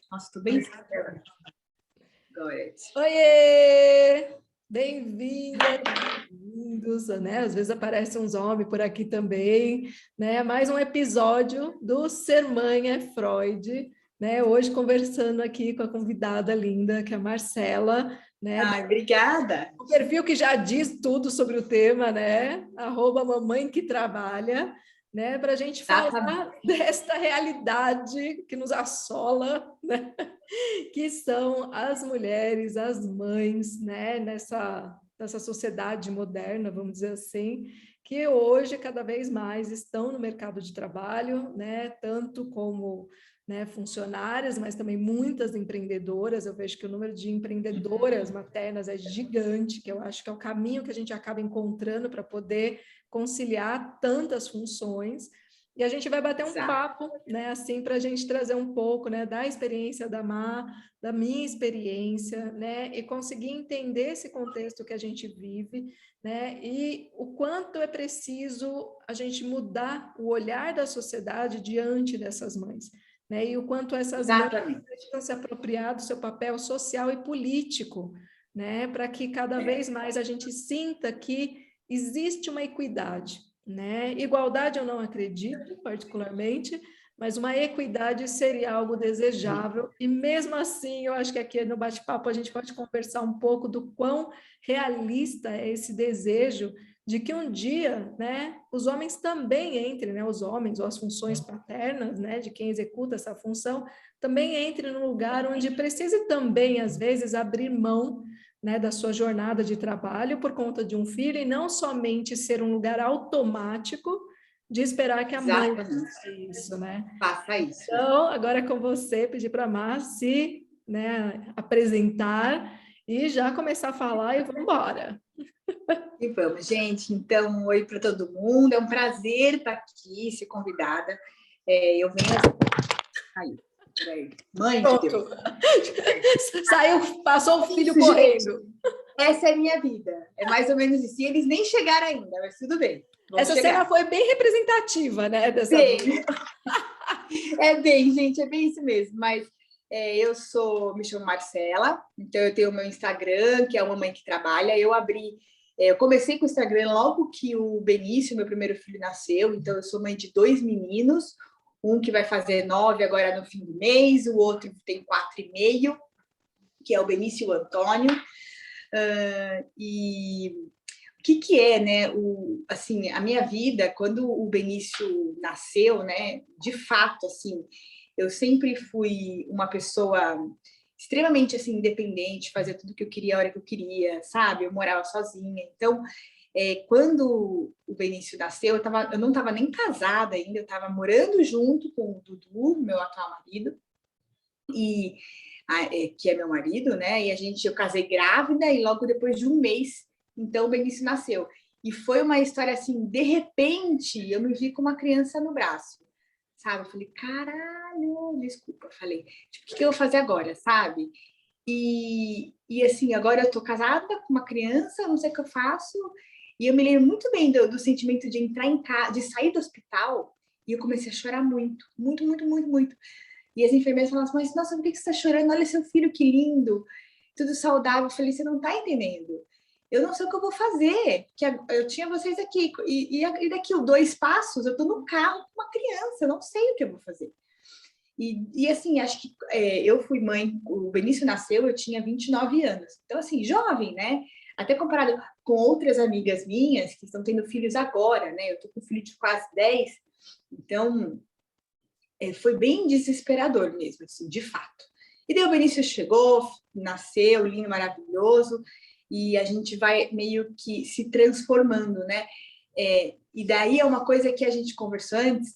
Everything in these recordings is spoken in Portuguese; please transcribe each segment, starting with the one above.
Nossa, tô bem. Oiê! Bem-vindas, bem-vindos, né? Às vezes aparecem uns homens por aqui também, né? Mais um episódio do Ser Mãe é Freud, né? Hoje conversando aqui com a convidada linda, que é a Marcela, né? Ai, obrigada! O perfil que já diz tudo sobre o tema, né? @mamãe que trabalha, né? Para a gente falar desta realidade que nos assola, né? Que são as mulheres, as mães, né? Nessa sociedade moderna, vamos dizer assim, que hoje cada vez mais estão no mercado de trabalho, né? Tanto como, né, funcionárias, mas também muitas empreendedoras. Eu vejo que o número de empreendedoras maternas é gigante, que eu acho que é o caminho que a gente acaba encontrando para poder conciliar tantas funções. E a gente vai bater um papo, né, assim, para a gente trazer um pouco, né, da experiência da Má, da minha experiência, né, e conseguir entender esse contexto que a gente vive, né, e o quanto é preciso a gente mudar o olhar da sociedade diante dessas mães, né, e o quanto essas mães precisam se apropriar do seu papel social e político, né, para que cada vez mais a gente sinta que existe uma equidade, né? Igualdade eu não acredito, particularmente, mas uma equidade seria algo desejável, e mesmo assim, eu acho que aqui no bate-papo a gente pode conversar um pouco do quão realista é esse desejo de que um dia, né, os homens também entrem, né, os homens ou as funções paternas, né, de quem executa essa função, também entrem num lugar onde precise também, às vezes, abrir mão, né, da sua jornada de trabalho por conta de um filho, e não somente ser um lugar automático de esperar que a mãe faça isso, né? Faça isso. Então, agora é com você, pedir para a Má se, né, apresentar e já começar a falar e vamos embora. E vamos, gente. Então, oi para todo mundo. É um prazer estar aqui, ser convidada. Eu venho... Aí, mãe de Deus. Saiu, passou o filho isso, correndo. Gente, essa é a minha vida. É mais ou menos isso. E eles nem chegaram ainda, mas tudo bem. Essa cena foi bem representativa, né? Dessa bem. Gente, é bem isso mesmo. Mas me chamo Marcela, então eu tenho o meu Instagram, que é uma mãe que trabalha. Eu comecei com o Instagram logo que o Benício, meu primeiro filho, nasceu. Então, eu sou mãe de 2 meninos. Um que vai fazer 9 agora no fim do mês, o outro tem 4,5, que é o Benício e o Antônio. E o que é, né? Assim, a minha vida, quando o Benício nasceu, né? De fato, assim, eu sempre fui uma pessoa extremamente assim independente, fazia tudo que eu queria a hora que eu queria, sabe? Eu morava sozinha. Então, quando o Benício nasceu, eu não estava nem casada ainda, eu estava morando junto com o Dudu, meu atual marido, que é meu marido, né? E eu casei grávida e logo depois de um mês, então o Benício nasceu. E foi uma história assim, de repente, eu me vi com uma criança no braço, sabe? Eu falei, caralho, desculpa, falei, tipo, o que eu vou fazer agora, sabe? E assim, agora eu tô casada com uma criança, não sei o que eu faço. E eu me lembro muito bem do sentimento de entrar em casa, de sair do hospital, e eu comecei a chorar muito, muito, muito, muito, muito. E as enfermeiras falavam, mas nossa, por que você está chorando? Olha seu filho, que lindo, tudo saudável. Eu falei, você não está entendendo. Eu não sei o que eu vou fazer, que eu tinha vocês aqui, e daqui 2 passos eu estou no carro com uma criança, eu não sei o que eu vou fazer. E assim, acho que eu fui mãe, o Benício nasceu, eu tinha 29 anos. Então, assim, jovem, né? Até comparado com outras amigas minhas que estão tendo filhos agora, né? Eu tô com um filho de quase 10, então foi bem desesperador mesmo, assim, de fato. E daí o Benício chegou, nasceu, lindo, maravilhoso, e a gente vai meio que se transformando, né? E daí é uma coisa que a gente conversou antes,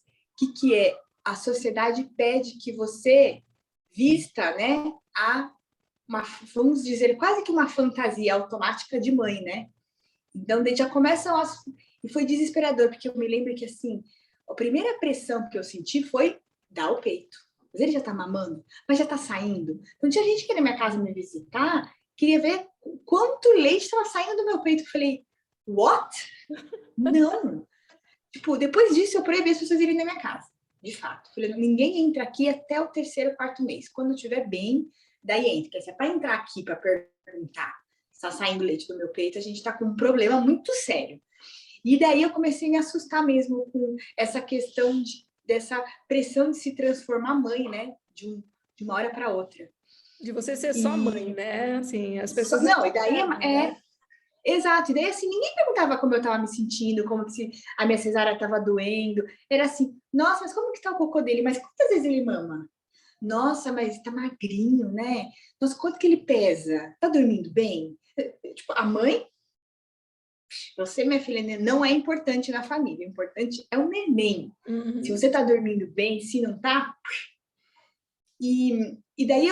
que é a sociedade pede que você vista, né, vamos dizer, quase que uma fantasia automática de mãe, né? Então, daí já começam E foi desesperador, porque eu me lembro que, assim, a primeira pressão que eu senti foi dar o peito. Mas ele já tá mamando, mas já tá saindo. Então, tinha gente que ia na minha casa me visitar, queria ver quanto leite estava saindo do meu peito. Eu falei, what? Não! Tipo, depois disso, eu proibi as pessoas irem na minha casa. de fato. Eu falei, ninguém entra aqui até o terceiro, quarto mês. Quando estiver bem, daí entra. Porque se é para entrar aqui para perguntar se está saindo leite do meu peito, a gente está com um problema muito sério. E daí eu comecei a me assustar mesmo com essa questão dessa pressão de se transformar mãe, né? De uma hora para outra. De você ser só mãe, né? Assim, as pessoas... Não, e daí exato, e daí assim, ninguém perguntava como eu estava me sentindo, como que se a minha cesárea estava doendo. Era assim, nossa, mas como que está o cocô dele? Mas quantas vezes ele mama? Nossa, mas está magrinho, né? Nossa, quanto que ele pesa? Tá dormindo bem? Tipo, a mãe, você, minha filha, não é importante na família, o importante é o neném. Uhum. Se você tá dormindo bem, se não tá... E daí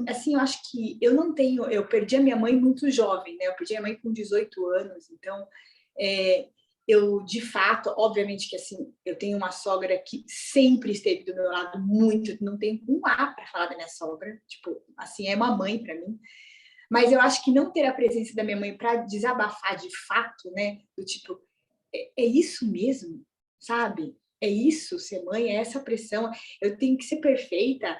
assim, eu acho que eu perdi a minha mãe muito jovem, né? Eu perdi a minha mãe com 18 anos, então eu, de fato, obviamente que assim, eu tenho uma sogra que sempre esteve do meu lado muito, não tenho um A para falar da minha sogra, tipo, assim, é uma mãe para mim. Mas eu acho que não ter a presença da minha mãe para desabafar de fato, né? Do tipo, é isso mesmo, sabe? É isso, ser mãe, é essa pressão. Eu tenho que ser perfeita.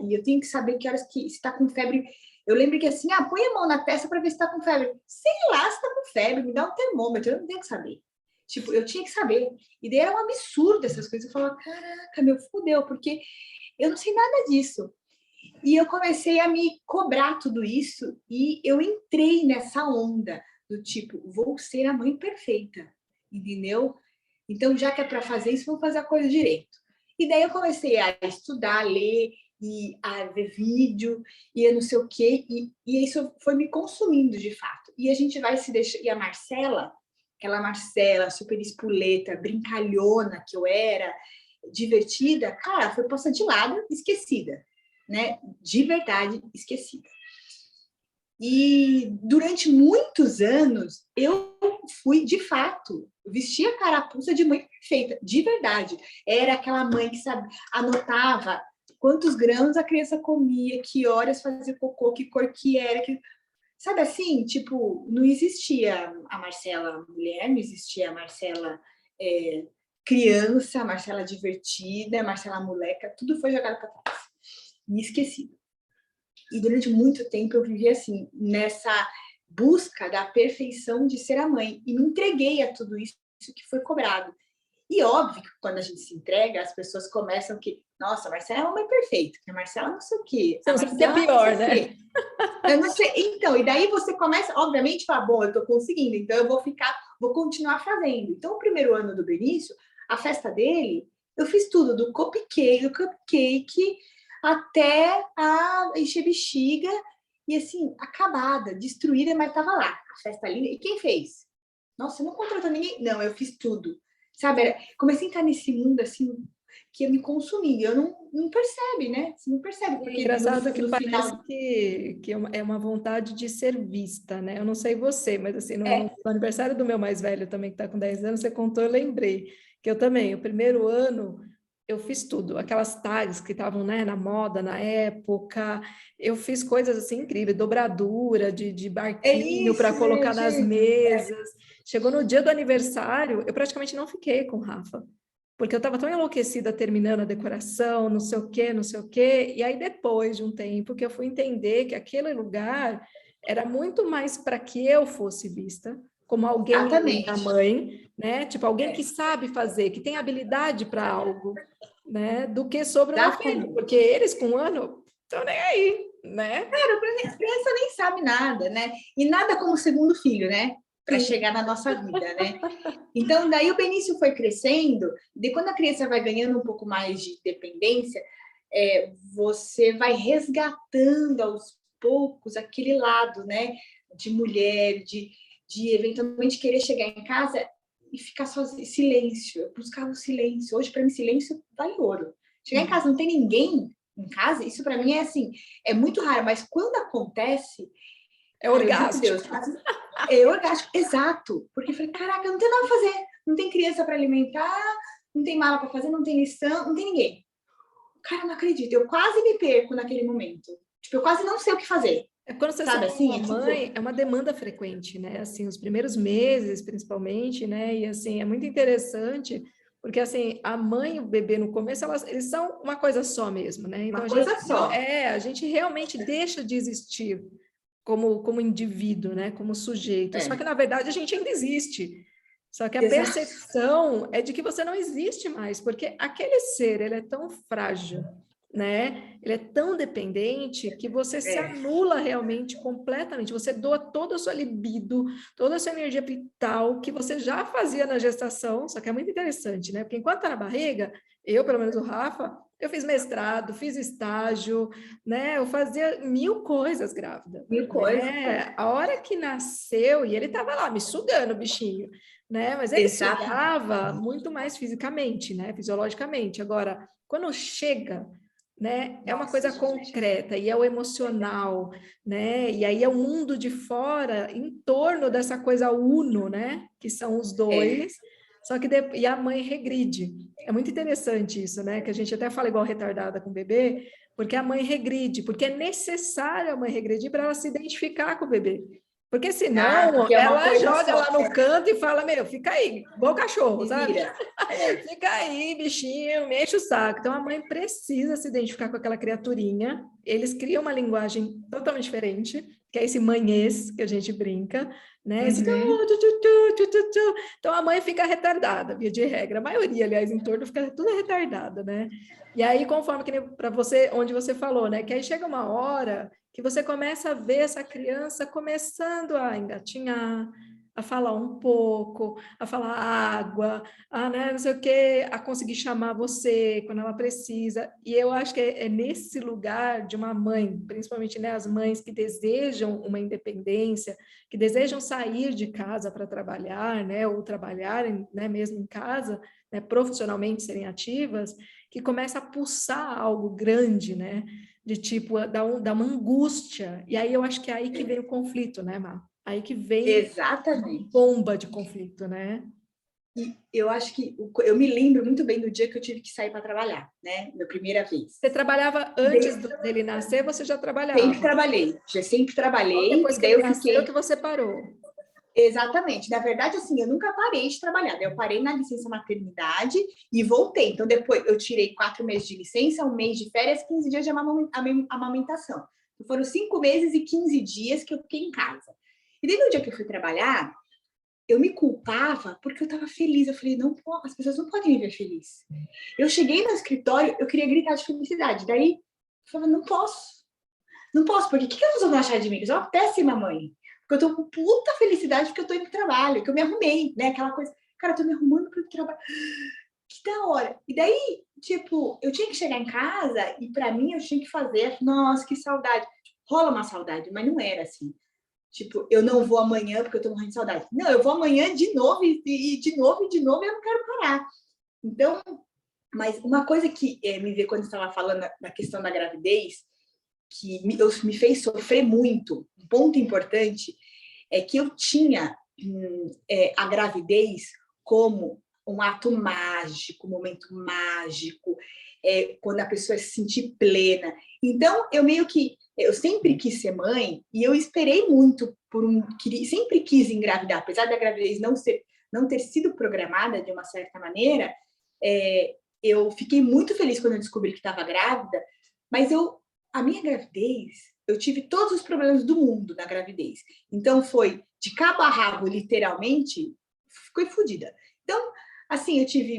E eu tenho que saber que horas que está com febre. Eu lembro que assim, põe a mão na testa para ver se está com febre. Sei lá se está com febre, me dá um termômetro, eu não tenho que saber. Tipo, eu tinha que saber. E daí era um absurdo essas coisas. Eu falava, caraca, meu, fudeu, porque eu não sei nada disso. E eu comecei a me cobrar tudo isso e eu entrei nessa onda do tipo, vou ser a mãe perfeita, entendeu? Então, já que é para fazer isso, vou fazer a coisa direito. E daí eu comecei a estudar, a ler, e a ver vídeo, e eu não sei o quê, e isso foi me consumindo de fato. E a gente vai se deixar... E a Marcela, aquela Marcela super espoleta, brincalhona que eu era, divertida, cara, foi posta de lado, esquecida, né? De verdade, esquecida. E durante muitos anos, eu fui, de fato, vestia a carapuça de mãe perfeita, de verdade. Era aquela mãe que sabe, anotava quantos grãos a criança comia, que horas fazia cocô, que cor que era, que... Sabe assim, tipo, não existia a Marcela mulher, não existia a Marcela criança, a Marcela divertida, a Marcela moleca, tudo foi jogado para trás e esquecido. E durante muito tempo eu vivi assim, nessa busca da perfeição de ser a mãe. E me entreguei a tudo isso que foi cobrado. E óbvio que quando a gente se entrega, as pessoas começam que, nossa, a Marcela é uma mãe perfeita, que a Marcela não sei o quê. Você não sabe o que é pior, né? Eu não sei. Então, e daí você começa, obviamente, a falar, bom, eu tô conseguindo, então eu vou continuar fazendo. Então, o primeiro ano do Benício, a festa dele, eu fiz tudo, do cupcake até a encher bexiga, e assim, acabada, destruída, mas estava lá, a festa linda. E quem fez? Nossa, você não contratou ninguém? Não, eu fiz tudo. Sabe, comecei a entrar nesse mundo, assim, que eu me consumi. Eu não percebe, né? Você não percebe. Porque É engraçado que no parece final... que é uma vontade de ser vista, né? Eu não sei você, mas assim, no aniversário do meu mais velho também, que está com 10 anos, você contou, eu lembrei que eu também, o primeiro ano, eu fiz tudo, aquelas tags que estavam, né, na moda na época, eu fiz coisas assim incríveis, dobradura de barquinho para colocar nas mesas. Chegou no dia do aniversário, eu praticamente não fiquei com o Rafa, porque eu estava tão enlouquecida terminando a decoração, não sei o quê, não sei o quê, e aí depois de um tempo que eu fui entender que aquele lugar era muito mais para que eu fosse vista como alguém da mãe, né? Tipo, alguém que sabe fazer, que tem habilidade para algo, né? Do que sobre o meu filho, porque eles com um ano estão nem aí, né? Cara, a criança nem sabe nada, né? E nada como segundo filho, né? Para chegar na nossa vida, né? Então, daí o Benício foi crescendo, e quando a criança vai ganhando um pouco mais de dependência, você vai resgatando aos poucos aquele lado, né? De mulher, de eventualmente querer chegar em casa e ficar sozinho, silêncio. Eu buscava o silêncio. Hoje, para mim, silêncio vale ouro. Chegar em casa, não tem ninguém em casa, isso para mim é assim, é muito raro, mas quando acontece, é orgástico. Deus, é orgástico, exato. Porque eu falei, caraca, não tem nada para fazer, não tem criança para alimentar, não tem mala para fazer, não tem lição, não tem ninguém. Cara, eu não acredito, eu quase me perco naquele momento. Tipo, eu quase não sei o que fazer. Quando você sabe, assim, assim, mãe, é uma demanda frequente, né? Assim, os primeiros meses, principalmente, né? E assim, é muito interessante Porque, assim, a mãe e o bebê no começo, eles são uma coisa só mesmo, né? Então, Uma coisa só. a gente realmente deixa de existir como indivíduo, né? Como sujeito. Só que, na verdade, a gente ainda existe. Só que a Exato. percepção é de que você não existe mais, porque aquele ser, ele é tão frágil, né? Ele é tão dependente que você se anula realmente completamente. Você doa toda a sua libido, toda a sua energia vital que você já fazia na gestação, só que é muito interessante, né? Porque enquanto tá na barriga, eu, pelo menos o Rafa, eu fiz mestrado, fiz estágio, né? Eu fazia 1000 coisas grávida, 1000 coisas. né? A hora que nasceu, e ele tava lá me sugando, o bichinho, né? Mas ele Exatamente. sugava muito mais fisicamente, né? Fisiologicamente. Agora, quando chega, né? É uma Nossa, coisa gente. concreta e é o emocional, né? E aí é o mundo de fora em torno dessa coisa uno, né? Que são os dois. Só que e a mãe regride. É muito interessante isso, né? Que a gente até fala igual retardada com o bebê, porque a mãe regride, porque é necessário a mãe regredir para ela se identificar com o bebê. Porque senão Porque é uma ela coisa joga só. lá no canto e fala, meu, fica aí, igual cachorro, Se sabe? vira. Fica aí, bichinho, me enche o saco. Então, a mãe precisa se identificar com aquela criaturinha. Eles criam uma linguagem totalmente diferente, que é esse manhês que a gente brinca, né? Esse tu, Uhum. tu, tu, tu, tu, tu, tu. Então, a mãe fica retardada, via de regra. A maioria, aliás, em torno fica tudo retardada, né? E aí, conforme que para você, onde você falou, né? Que aí chega uma hora que você começa a ver essa criança começando a engatinhar, a falar um pouco, a falar água, né, não sei o quê, a conseguir chamar você quando ela precisa. E eu acho que é nesse lugar de uma mãe, principalmente, né, as mães que desejam uma independência, que desejam sair de casa para trabalhar, né, ou trabalharem, né, mesmo em casa, né, profissionalmente serem ativas, que começa a pulsar algo grande, né, de tipo, dá uma angústia. E aí eu acho que é aí que vem o conflito, né, Mar? Aí que vem Exatamente. bomba de conflito, né? E eu acho que eu me lembro muito bem do dia que eu tive que sair para trabalhar, né? Minha primeira vez. Você trabalhava antes dele nascer, você já Sempre trabalhava? trabalhei, já sempre Ou trabalhei, depois e que daí ele eu nasceu fiquei. que você parou? Exatamente. Na verdade, assim, eu nunca parei de trabalhar. Daí eu parei na licença maternidade e voltei. Então, depois eu tirei 4 meses de licença, 1 mês de férias, 15 dias de amamentação. Então, foram 5 meses e 15 dias que eu fiquei em casa. E daí, no dia que eu fui trabalhar, eu me culpava porque eu estava feliz. Eu falei, não, as pessoas não podem me ver feliz. Eu cheguei no escritório, eu queria gritar de felicidade. Daí, eu falava, não posso. Não posso, porque o que as pessoas vão achar de mim? Eu sou uma péssima mãe. Porque eu tô com puta felicidade porque eu tô indo pro trabalho, que eu me arrumei, né? Aquela coisa, cara, eu tô me arrumando pro trabalho. Que da hora. E daí, tipo, eu tinha que chegar em casa e pra mim eu tinha que fazer, nossa, que saudade. Rola uma saudade, mas não era assim. Tipo, eu não vou amanhã porque eu tô morrendo de saudade. Não, eu vou amanhã de novo e de novo e de novo e eu não quero parar. Então, mas uma coisa que me veio quando você estava falando da questão da gravidez, que me fez sofrer muito, um ponto importante, é que eu tinha a gravidez como um ato mágico, um momento mágico, quando a pessoa se sentir plena. Então, eu sempre quis ser mãe e eu esperei muito sempre quis engravidar, apesar da gravidez não ter sido programada de uma certa maneira. Eu fiquei muito feliz quando eu descobri que estava grávida, mas a minha gravidez, eu tive todos os problemas do mundo na gravidez. Então, foi de cabo a rabo, literalmente, ficou fodida. Então, assim, eu tive,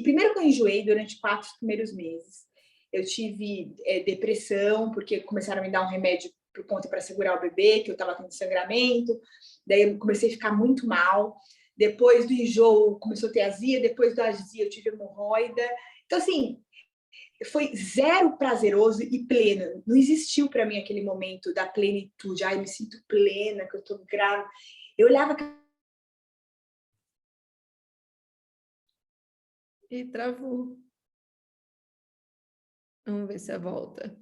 primeiro que eu enjoei durante 4 primeiros meses. Eu tive depressão, porque começaram a me dar um remédio por conta para segurar o bebê, que eu estava tendo sangramento. Daí eu comecei a ficar muito mal. Depois do enjoo, começou a ter azia. Depois da azia, eu tive hemorroida. Então, assim, foi zero prazeroso e pleno. Não existiu para mim aquele momento da plenitude. Ai, me sinto plena, que eu tô grávida. Eu olhava. E travou. Vamos ver se a volta.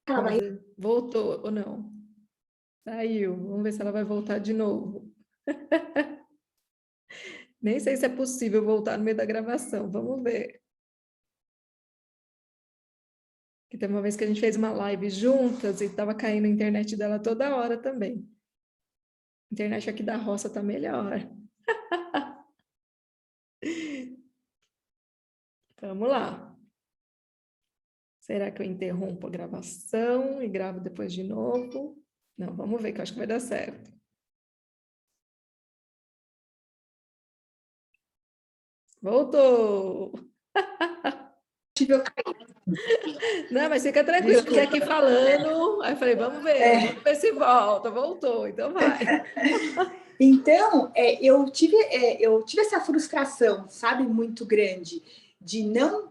Vamos ver. Voltou ou não? Saiu. Vamos ver se ela vai voltar de novo. Nem sei se é possível voltar no meio da gravação. Vamos ver. Que tem uma vez que a gente fez uma live juntas e estava caindo a internet dela toda hora também. internet aqui da roça tá melhor. Vamos lá. Será que eu interrompo a gravação e gravo depois de novo? Não, vamos ver, que eu acho que vai dar certo. Voltou! Não, mas fica tranquilo, fiquei aqui falando, aí falei, vamos ver se volta, voltou, então vai. Então, eu tive essa frustração, sabe, muito grande, de não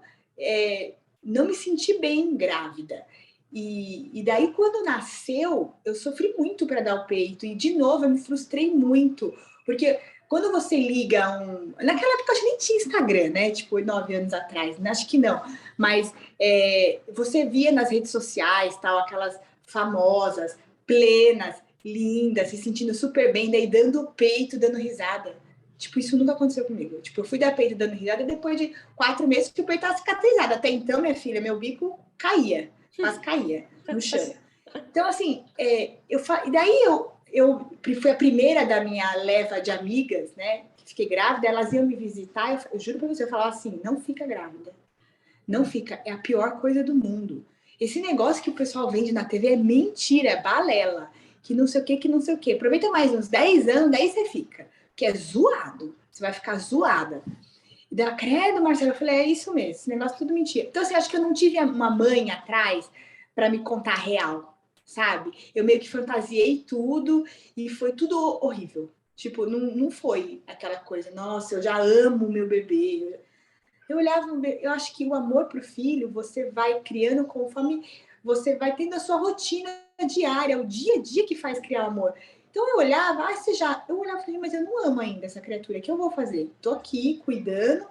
me sentir bem grávida. E daí, quando nasceu, eu sofri muito para dar o peito. E, de novo, eu me frustrei muito. Porque quando você liga um. Naquela época, acho que nem tinha Instagram, né? Tipo, 9 anos atrás, né? Acho que não. Mas você via nas redes sociais, tal, aquelas famosas, plenas, linda, se sentindo super bem, daí dando o peito, dando risada. Tipo, isso nunca aconteceu comigo. Tipo, eu fui dar peito dando risada depois de 4 meses que o peito estava cicatrizado. Até então, minha filha, meu bico caía, quase caía no chão. Então, assim, e daí eu fui a primeira da minha leva de amigas, né? Que fiquei grávida, elas iam me visitar. Eu juro pra você, eu falava assim: não fica grávida. Não fica, é a pior coisa do mundo. Esse negócio que o pessoal vende na TV é mentira, é balela. Que não sei o que, que não sei o que. Aproveita mais uns 10 anos, daí você fica. Que é zoado. Você vai ficar zoada. E daí, credo, Marcelo, eu falei, é isso mesmo, esse negócio é tudo mentira. Então, assim, acho que eu não tive uma mãe atrás para me contar a real, sabe? Eu meio que fantasiei tudo e foi tudo horrível. Tipo, não foi aquela coisa, nossa, eu já amo meu bebê. Eu olhava, eu acho que o amor pro filho você vai criando conforme você vai tendo a sua rotina diária, o dia a dia que faz criar amor. Então eu olhava, eu olhava e falei, mas eu não amo ainda essa criatura, o que eu vou fazer? Tô aqui cuidando,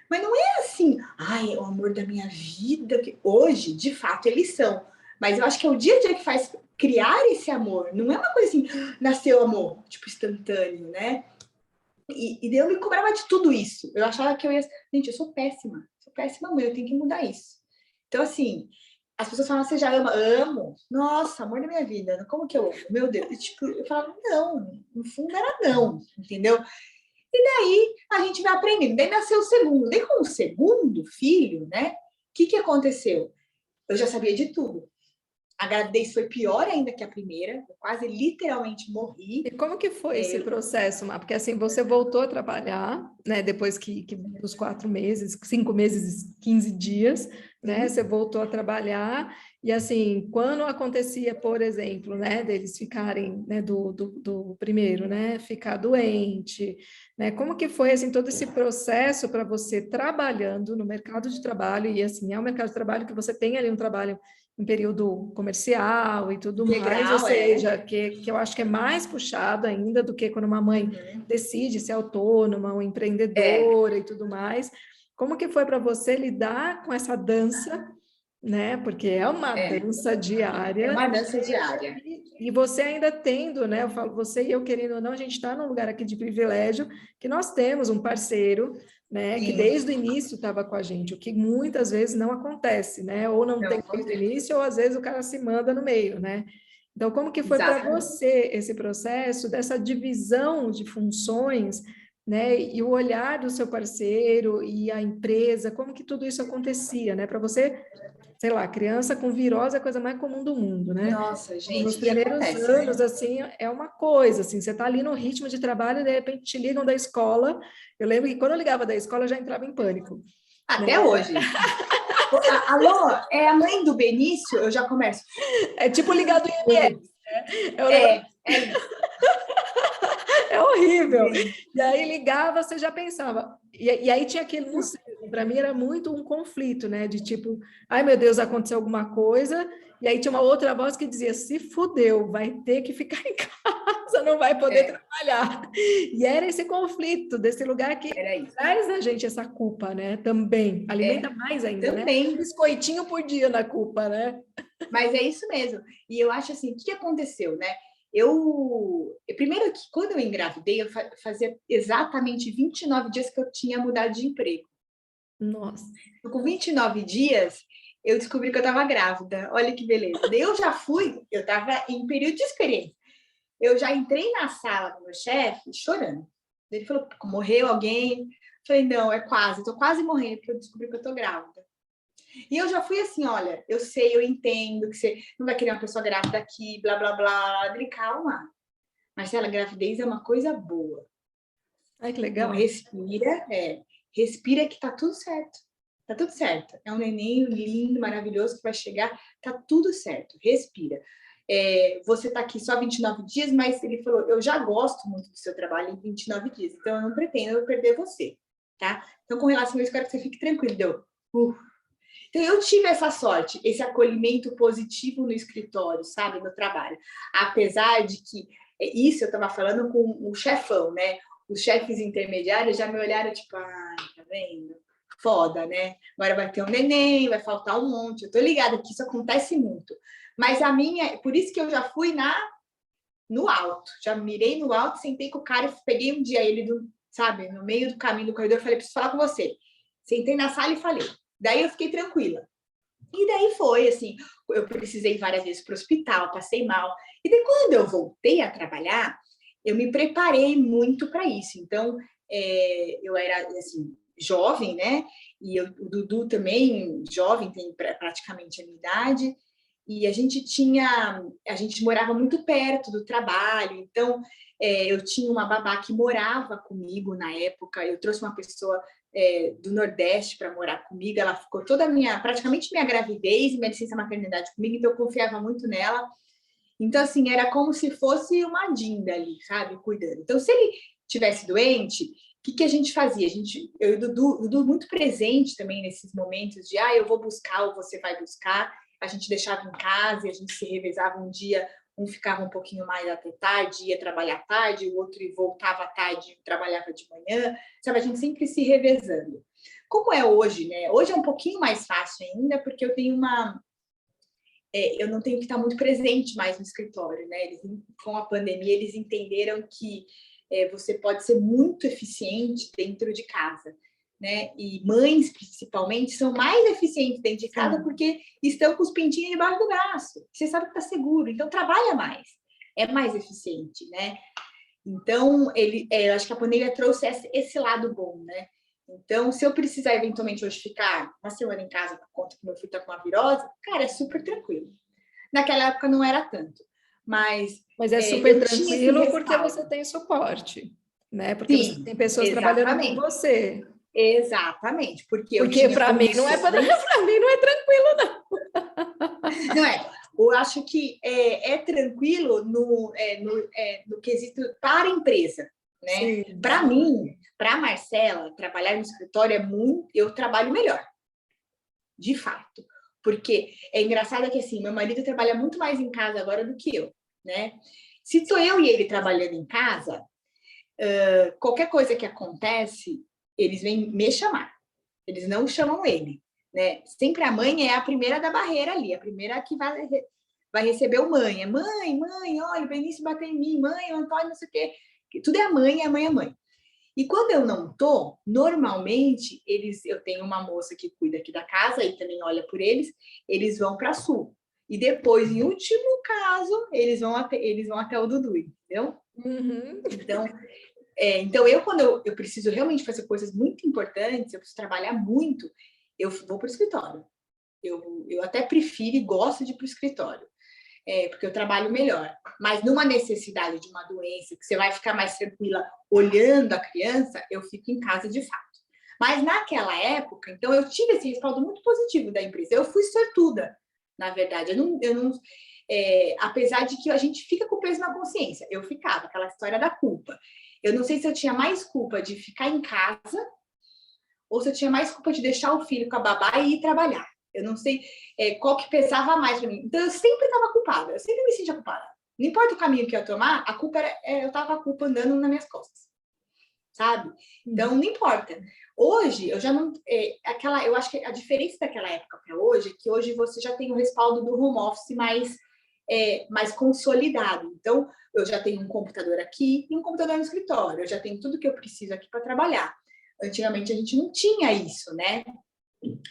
mas não é assim, ai, é o amor da minha vida, que hoje, de fato, eles são. Mas eu acho que é o dia a dia que faz criar esse amor, não é uma coisa assim, nasceu amor, tipo, instantâneo, né? E daí eu me cobrava de tudo isso. Eu achava que eu ia. Gente, eu sou péssima mãe, eu tenho que mudar isso. Então, assim, as pessoas falam, você já ama? Amo. Nossa, amor da minha vida. Como que eu amo? Meu Deus. E, tipo, eu falava, não, no fundo era não, entendeu? E daí a gente vai aprendendo. Daí nasceu o segundo. Daí com o segundo filho, né? O que aconteceu? Eu já sabia de tudo. A gravidez foi pior ainda que a primeira. Eu quase literalmente morri. E como que foi esse processo, Má? Porque assim, você voltou a trabalhar, né? Depois que dos 4 meses, 5 meses, 15 dias, né? Você voltou a trabalhar e assim, quando acontecia, por exemplo, né? Deles ficarem, né? Do primeiro, né? Ficar doente, né? Como que foi assim todo esse processo para você trabalhando no mercado de trabalho e assim, é um mercado de trabalho que você tem ali um trabalho em período comercial e tudo mais, ou seja, que eu acho que é mais puxado ainda do que quando uma mãe decide ser autônoma ou empreendedora e tudo mais. Como que foi para você lidar com essa dança, né? Porque é uma dança diária. É uma dança diária. E você ainda tendo, né? Eu falo, você e eu, querendo ou não, a gente está num lugar aqui de privilégio, que nós temos um parceiro, né? Que desde o início estava com a gente, o que muitas vezes não acontece, né? Ou não tem desde o início, ou às vezes o cara se manda no meio, né? Então, como que foi para você esse processo dessa divisão de funções, né? E o olhar do seu parceiro e a empresa, como que tudo isso acontecia, né? Para você, sei lá, criança com virose é a coisa mais comum do mundo, né? Nossa, gente, nos primeiros anos, assim, é uma coisa, assim, você tá ali no ritmo de trabalho e de repente te ligam da escola. Eu lembro que quando eu ligava da escola, eu já entrava em pânico. Até hoje. Alô, é a mãe do Benício? Eu já começo. É tipo ligar do IMS, né? É horrível. E aí ligava, você já pensava. E aí tinha aquele, não sei, para mim era muito um conflito, né? De tipo, ai meu Deus, aconteceu alguma coisa. E aí tinha uma outra voz que dizia, se fudeu, vai ter que ficar em casa, não vai poder trabalhar. E era esse conflito, desse lugar que traz na gente essa culpa, né? Também, alimenta mais ainda, também. Né? Um biscoitinho por dia na culpa, né? Mas é isso mesmo. E eu acho assim, o que aconteceu, né? Primeiro que quando eu engravidei, eu fazia exatamente 29 dias que eu tinha mudado de emprego. Nossa. Então, com 29 dias, eu descobri que eu estava grávida. Olha que beleza. Daí eu estava em período de experiência. eu já entrei na sala do meu chefe chorando. Ele falou, morreu alguém? Falei, não, é quase, estou quase morrendo, porque eu descobri que eu estou grávida. E eu já fui assim, olha, eu sei, eu entendo que você não vai querer uma pessoa grávida aqui, blá, blá, blá. Falei, calma. Marcela, gravidez é uma coisa boa. Ai, que Então, legal. respira que tá tudo certo. Tá tudo certo. É um neném lindo, maravilhoso que vai chegar, tá tudo certo. Respira. Você tá aqui só 29 dias, mas ele falou, eu já gosto muito do seu trabalho em 29 dias, então eu não pretendo perder você, tá? Então, com relação a isso, eu quero que você fique tranquilo. Então, eu tive essa sorte, esse acolhimento positivo no escritório, sabe, no trabalho. Apesar de que, isso eu estava falando com o chefão, né? Os chefes intermediários já me olharam, tipo, ai, tá vendo? Foda, né? Agora vai ter um neném, vai faltar um monte. Eu tô ligada que isso acontece muito. Mas a minha, por isso que eu já fui no alto. Já mirei no alto, sentei com o cara e peguei um dia ele, sabe, no meio do caminho do corredor, falei, preciso falar com você. Sentei na sala e falei. Daí eu fiquei tranquila. E daí foi, assim, eu precisei várias vezes para o hospital, passei mal. E daí, quando eu voltei a trabalhar, eu me preparei muito para isso. Então, eu era, assim, jovem, né? E o Dudu também, jovem, tem praticamente a minha idade. E a gente morava muito perto do trabalho. Então, eu tinha uma babá que morava comigo na época. Eu trouxe uma pessoa do Nordeste para morar comigo. Ela ficou praticamente minha gravidez e minha licença maternidade comigo, então eu confiava muito nela. Então, assim, era como se fosse uma Dinda ali, sabe, cuidando. Então, se ele tivesse doente, o que a gente fazia? Eu e o Dudu muito presente também nesses momentos de, eu vou buscar ou você vai buscar. A gente deixava em casa e a gente se revezava um dia, um ficava um pouquinho mais até tarde, ia trabalhar tarde, o outro voltava tarde e trabalhava de manhã, sabe? A gente sempre se revezando. Como é hoje, né? Hoje é um pouquinho mais fácil ainda, porque eu tenho eu não tenho que estar muito presente mais no escritório, né? Com a pandemia, eles entenderam que você pode ser muito eficiente dentro de casa, né? E mães, principalmente, são mais eficientes dentro de casa porque estão com os pintinhos debaixo do braço. Você sabe que está seguro, então trabalha mais, é mais eficiente, né? Então, eu acho que a pandemia trouxe esse lado bom, né? Então, se eu precisar eventualmente hoje ficar uma semana em casa por conta que meu filho está com uma virose, cara, é super tranquilo. Naquela época não era tanto, mas é super eu tinha esse tranquilo porque respaldo. você tem suporte, né? Porque você Sim, tem pessoas trabalhando com exatamente. você. Exatamente, porque eu Porque tinha para mim não é condições. para mim não é tranquilo, não. Não é? Eu acho que é tranquilo no quesito para a empresa, né? Sim, Para mim, para a Marcela, trabalhar no escritório eu trabalho melhor, de fato. Porque é engraçado que assim, meu marido trabalha muito mais em casa agora do que eu, né? Se sou eu e ele trabalhando em casa, qualquer coisa que acontece, eles vêm me chamar. Eles não chamam ele, né? Sempre a mãe é a primeira da barreira ali, a primeira que vai receber o mãe. É mãe, olha, o Benício bateu em mim, mãe, o Antônio, não sei o quê. Tudo é a mãe, é a mãe, é a mãe. E quando eu não tô, normalmente eu tenho uma moça que cuida aqui da casa e também olha por eles vão para Sul. E depois, em último caso, eles vão até o Dudu, entendeu? Uhum. Então, quando eu preciso realmente fazer coisas muito importantes, eu preciso trabalhar muito, eu vou para o escritório. Eu até prefiro e gosto de ir para o escritório, porque eu trabalho melhor. Mas numa necessidade de uma doença, que você vai ficar mais tranquila olhando a criança, eu fico em casa de fato. Mas naquela época, então, eu tive esse respaldo muito positivo da empresa. Eu fui sortuda, na verdade. Apesar de que a gente fica com peso na consciência, eu ficava, aquela história da culpa. Eu não sei se eu tinha mais culpa de ficar em casa ou se eu tinha mais culpa de deixar o filho com a babá e ir trabalhar. Eu não sei qual que pesava mais para mim. Então, eu sempre estava culpada, eu sempre me sentia culpada. Não importa o caminho que eu ia tomar, a culpa eu estava a culpa andando nas minhas costas, sabe? Então, não importa. Hoje, eu já não... eu acho que a diferença daquela época para hoje é que hoje você já tem o respaldo do home office mais consolidado. Então, eu já tenho um computador aqui e um computador no escritório. Eu já tenho tudo que eu preciso aqui para trabalhar. Antigamente, a gente não tinha isso, né?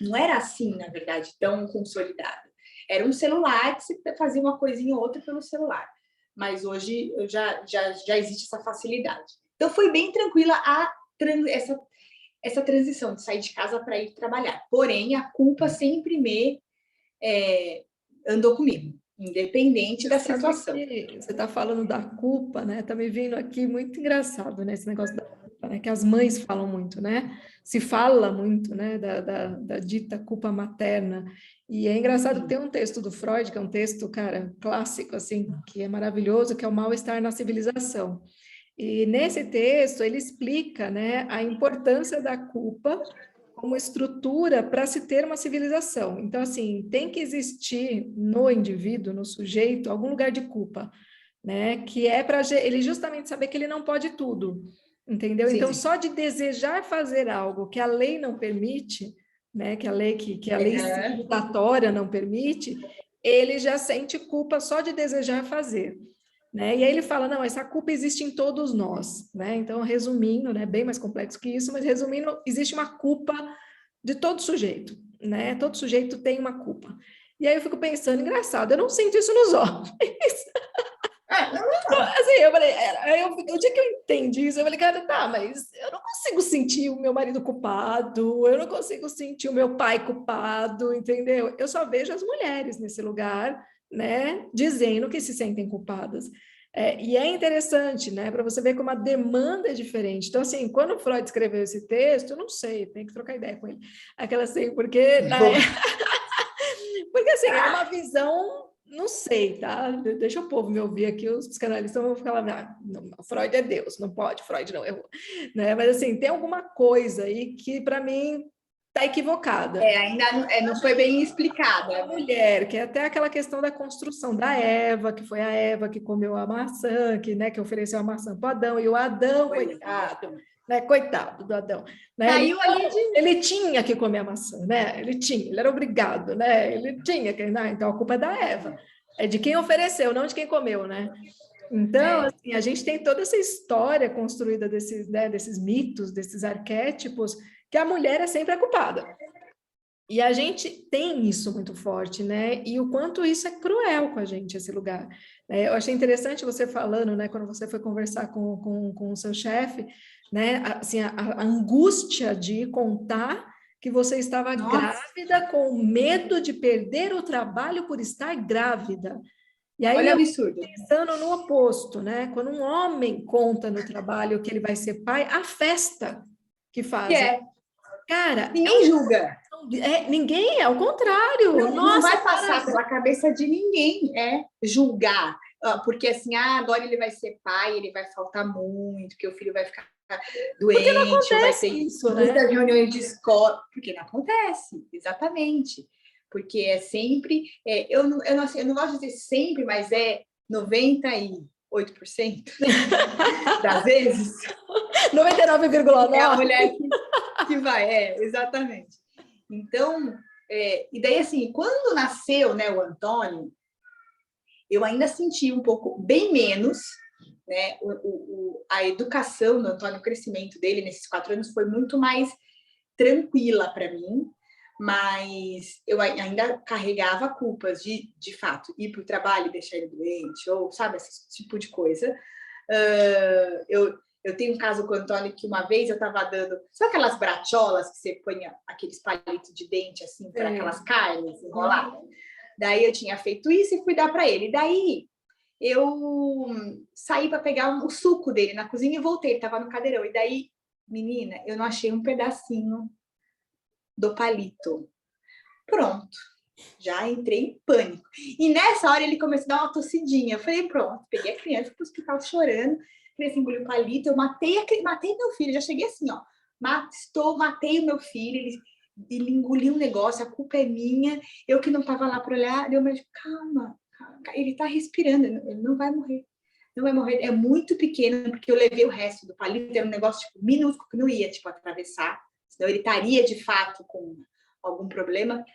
Não era assim, na verdade, tão consolidado. Era um celular que você fazia uma coisinha ou outra pelo celular. mas hoje já existe essa facilidade. Então, foi bem tranquila essa transição de sair de casa para ir trabalhar. Porém, a culpa sempre andou comigo, independente da situação. Você está falando da culpa, né? Está me vindo aqui muito engraçado, né? Esse negócio da culpa, né? Que as mães falam muito, né? Se fala muito, né? Da dita culpa materna. E é engraçado, tem um texto do Freud, que é um texto, cara, clássico, assim, que é maravilhoso, que é o Mal-Estar na Civilização. E nesse texto ele explica, né, a importância da culpa como estrutura para se ter uma civilização. Então, assim, tem que existir no indivíduo, no sujeito, algum lugar de culpa, né, que é para ele justamente saber que ele não pode tudo, entendeu? Sim, então, sim. só de desejar fazer algo que a lei não permite, né, que a lei civilizatória não permite, ele já sente culpa só de desejar fazer. Né? E aí ele fala, não, essa culpa existe em todos nós, né? Então, resumindo, né, bem mais complexo que isso, mas resumindo, existe uma culpa de todo sujeito, né? Todo sujeito tem uma culpa. E aí eu fico pensando, engraçado, eu não sinto isso nos homens. Assim, eu falei, o dia que eu entendi isso, eu falei, cara, tá, mas eu não consigo sentir o meu marido culpado, eu não consigo sentir o meu pai culpado, entendeu? Eu só vejo as mulheres nesse lugar, né, dizendo que se sentem culpadas. E é interessante, né, para você ver como a demanda é diferente. Então, assim, quando o Freud escreveu esse texto, eu não sei, tem que trocar ideia com ele. Aquela assim, porque porque assim, é uma visão, não sei, tá? Deixa o povo me ouvir aqui, os psicanalistas vão ficar lá, não, Freud é Deus, não pode, Freud não errou, né? Mas assim, tem alguma coisa aí que para mim está equivocada. Ainda não foi bem explicada. A mulher, que é até aquela questão da construção da Eva, que foi a Eva que comeu a maçã, que ofereceu a maçã para o Adão, e o Adão, coitado, né? Coitado do Adão. Né? Caiu ali ele tinha que comer a maçã, né? Ele era obrigado, né? Ele tinha que, né? Então a culpa é da Eva. É de quem ofereceu, não de quem comeu, né? Então, assim, a gente tem toda essa história construída desses mitos, desses arquétipos, que a mulher é sempre a culpada. E a gente tem isso muito forte, né? E o quanto isso é cruel com a gente, esse lugar. Eu achei interessante você falando, né? Quando você foi conversar com o seu chefe, né? Assim, a angústia de contar que você estava grávida com medo de perder o trabalho por estar grávida. E aí, olha o absurdo. Pensando no oposto, né? Quando um homem conta no trabalho que ele vai ser pai, a festa que fazem. Cara, ninguém julga. Ninguém, ao contrário. Não vai passar pela cabeça de ninguém julgar. Porque assim, agora ele vai ser pai, ele vai faltar muito, que o filho vai ficar doente, porque não acontece vai ter isso, muitas reuniões de escola. Porque não acontece, exatamente. Porque é sempre, eu não gosto de dizer sempre, mas é 98% das vezes. 99,9%. É a mulher que vai, exatamente. Então, e daí assim, quando nasceu, né, o Antônio, eu ainda senti um pouco, bem menos, né, a educação do Antônio, o crescimento dele nesses 4 anos foi muito mais tranquila para mim, mas eu ainda carregava culpas de fato, ir para o trabalho e deixar ele doente, ou sabe, esse tipo de coisa. Eu tenho um caso com o Antônio que uma vez eu estava dando, sabe aquelas bracholas que você põe aqueles palitos de dente assim para aquelas carnes enroladas? Daí eu tinha feito isso e fui dar para ele. Daí eu saí para pegar o suco dele na cozinha e voltei, ele estava no cadeirão. E daí, menina, eu não achei um pedacinho do palito. Pronto. Já entrei em pânico. E nessa hora ele começou a dar uma tossidinha. Eu falei, pronto, peguei a criança para o hospital chorando. Falei, engoliu o palito, eu matei meu filho. Já cheguei assim, ó. Matei o meu filho. Ele engoliu um negócio, a culpa é minha. Eu que não estava lá para olhar. Deu mais, calma. Ele está respirando, ele não vai morrer. Não vai morrer. É muito pequeno, porque eu levei o resto do palito. Era um negócio tipo, minúsculo que não ia atravessar. Senão ele estaria de fato com algum problema.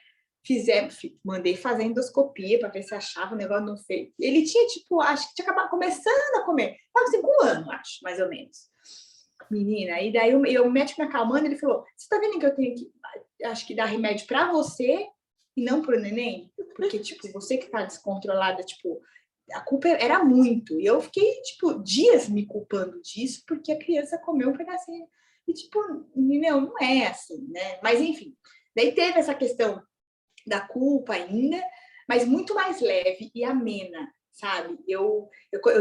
Mandei fazer endoscopia para ver se achava o negócio não feio. Ele tinha, acho que tinha acabado começando a comer. Estava assim, com 1 ano, acho, mais ou menos. Menina, e daí o médico me acalmando, ele falou, você está vendo que eu tenho que, acho que dar remédio para você e não para o neném? Porque, você que está descontrolada, a culpa era muito. E eu fiquei, tipo, dias me culpando disso, porque a criança comeu um pedacinho. E, tipo, não é assim, né? Mas, enfim, daí teve essa questão da culpa ainda, mas muito mais leve e amena, sabe? Eu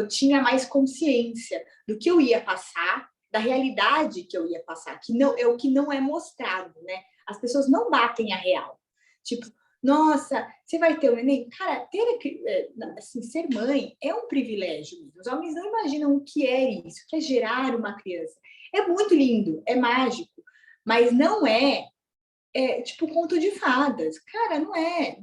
tinha mais consciência do que eu ia passar, da realidade que eu ia passar, que não é o que não é mostrado, né? As pessoas não batem a real. Tipo, nossa, você vai ter um neném? Cara, assim, ser mãe é um privilégio. Os homens não imaginam o que é isso, o que é gerar uma criança. É muito lindo, é mágico, mas não tipo conto de fadas. Cara, não é.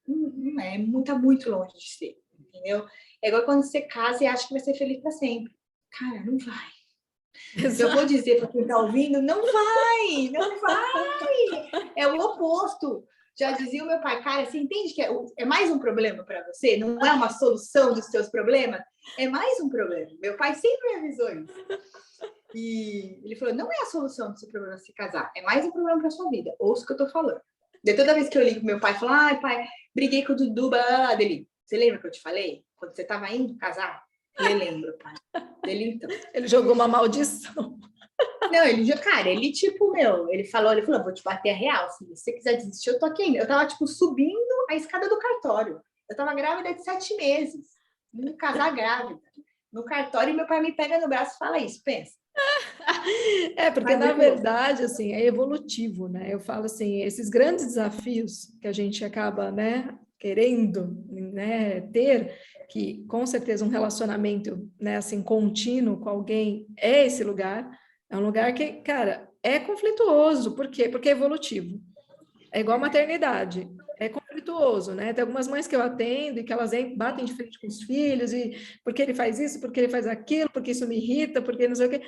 Não é. Tá muito longe de ser, entendeu? É igual quando você casa e acha que vai ser feliz para sempre. Cara, não vai. Eu vou dizer para quem está ouvindo, não vai, não vai. É o oposto. Já dizia o meu pai, cara, você entende que é mais um problema para você? Não é uma solução dos seus problemas? É mais um problema. Meu pai sempre me avisou isso. E ele falou, não é a solução do seu problema se casar, é mais um problema para sua vida. Ouça o que eu tô falando. De toda vez que eu ligo pro meu pai, falo, ai, pai, briguei com o Dudu, dele. Você lembra que eu te falei? Quando você tava indo casar? Ele lembra, pai. Dele, então. Ele jogou uma maldição. Não, ele tipo, ele falou, vou te bater a real, se você quiser desistir, eu tô aqui ainda. Eu tava, tipo, subindo a escada do cartório. Eu tava grávida de 7 meses. Indo casar grávida. No cartório, meu pai me pega no braço e fala isso, pensa. Porque na verdade, assim, é evolutivo, né? Eu falo assim, esses grandes desafios que a gente acaba, né, querendo, né, ter, que com certeza um relacionamento, né, assim, contínuo com alguém é esse lugar, é um lugar que, cara, é conflituoso. Por quê? Porque é evolutivo. É igual a maternidade. É conflituoso, né? Tem algumas mães que eu atendo e que elas batem de frente com os filhos e porque ele faz isso, porque ele faz aquilo, porque isso me irrita, porque não sei o quê.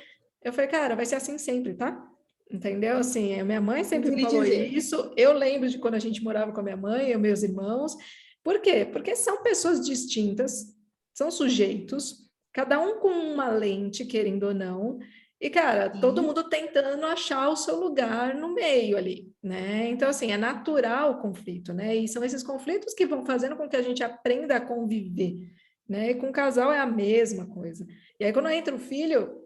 Eu falei, cara, vai ser assim sempre, tá? Entendeu? Assim, a minha mãe sempre falou isso. Eu lembro de quando a gente morava com a minha mãe e meus irmãos. Por quê? Porque são pessoas distintas, são sujeitos, cada um com uma lente, querendo ou não. E, cara, todo mundo tentando achar o seu lugar no meio ali, né? Então, assim, é natural o conflito, né? E são esses conflitos que vão fazendo com que a gente aprenda a conviver, né? E com o casal é a mesma coisa. E aí, quando entra o filho,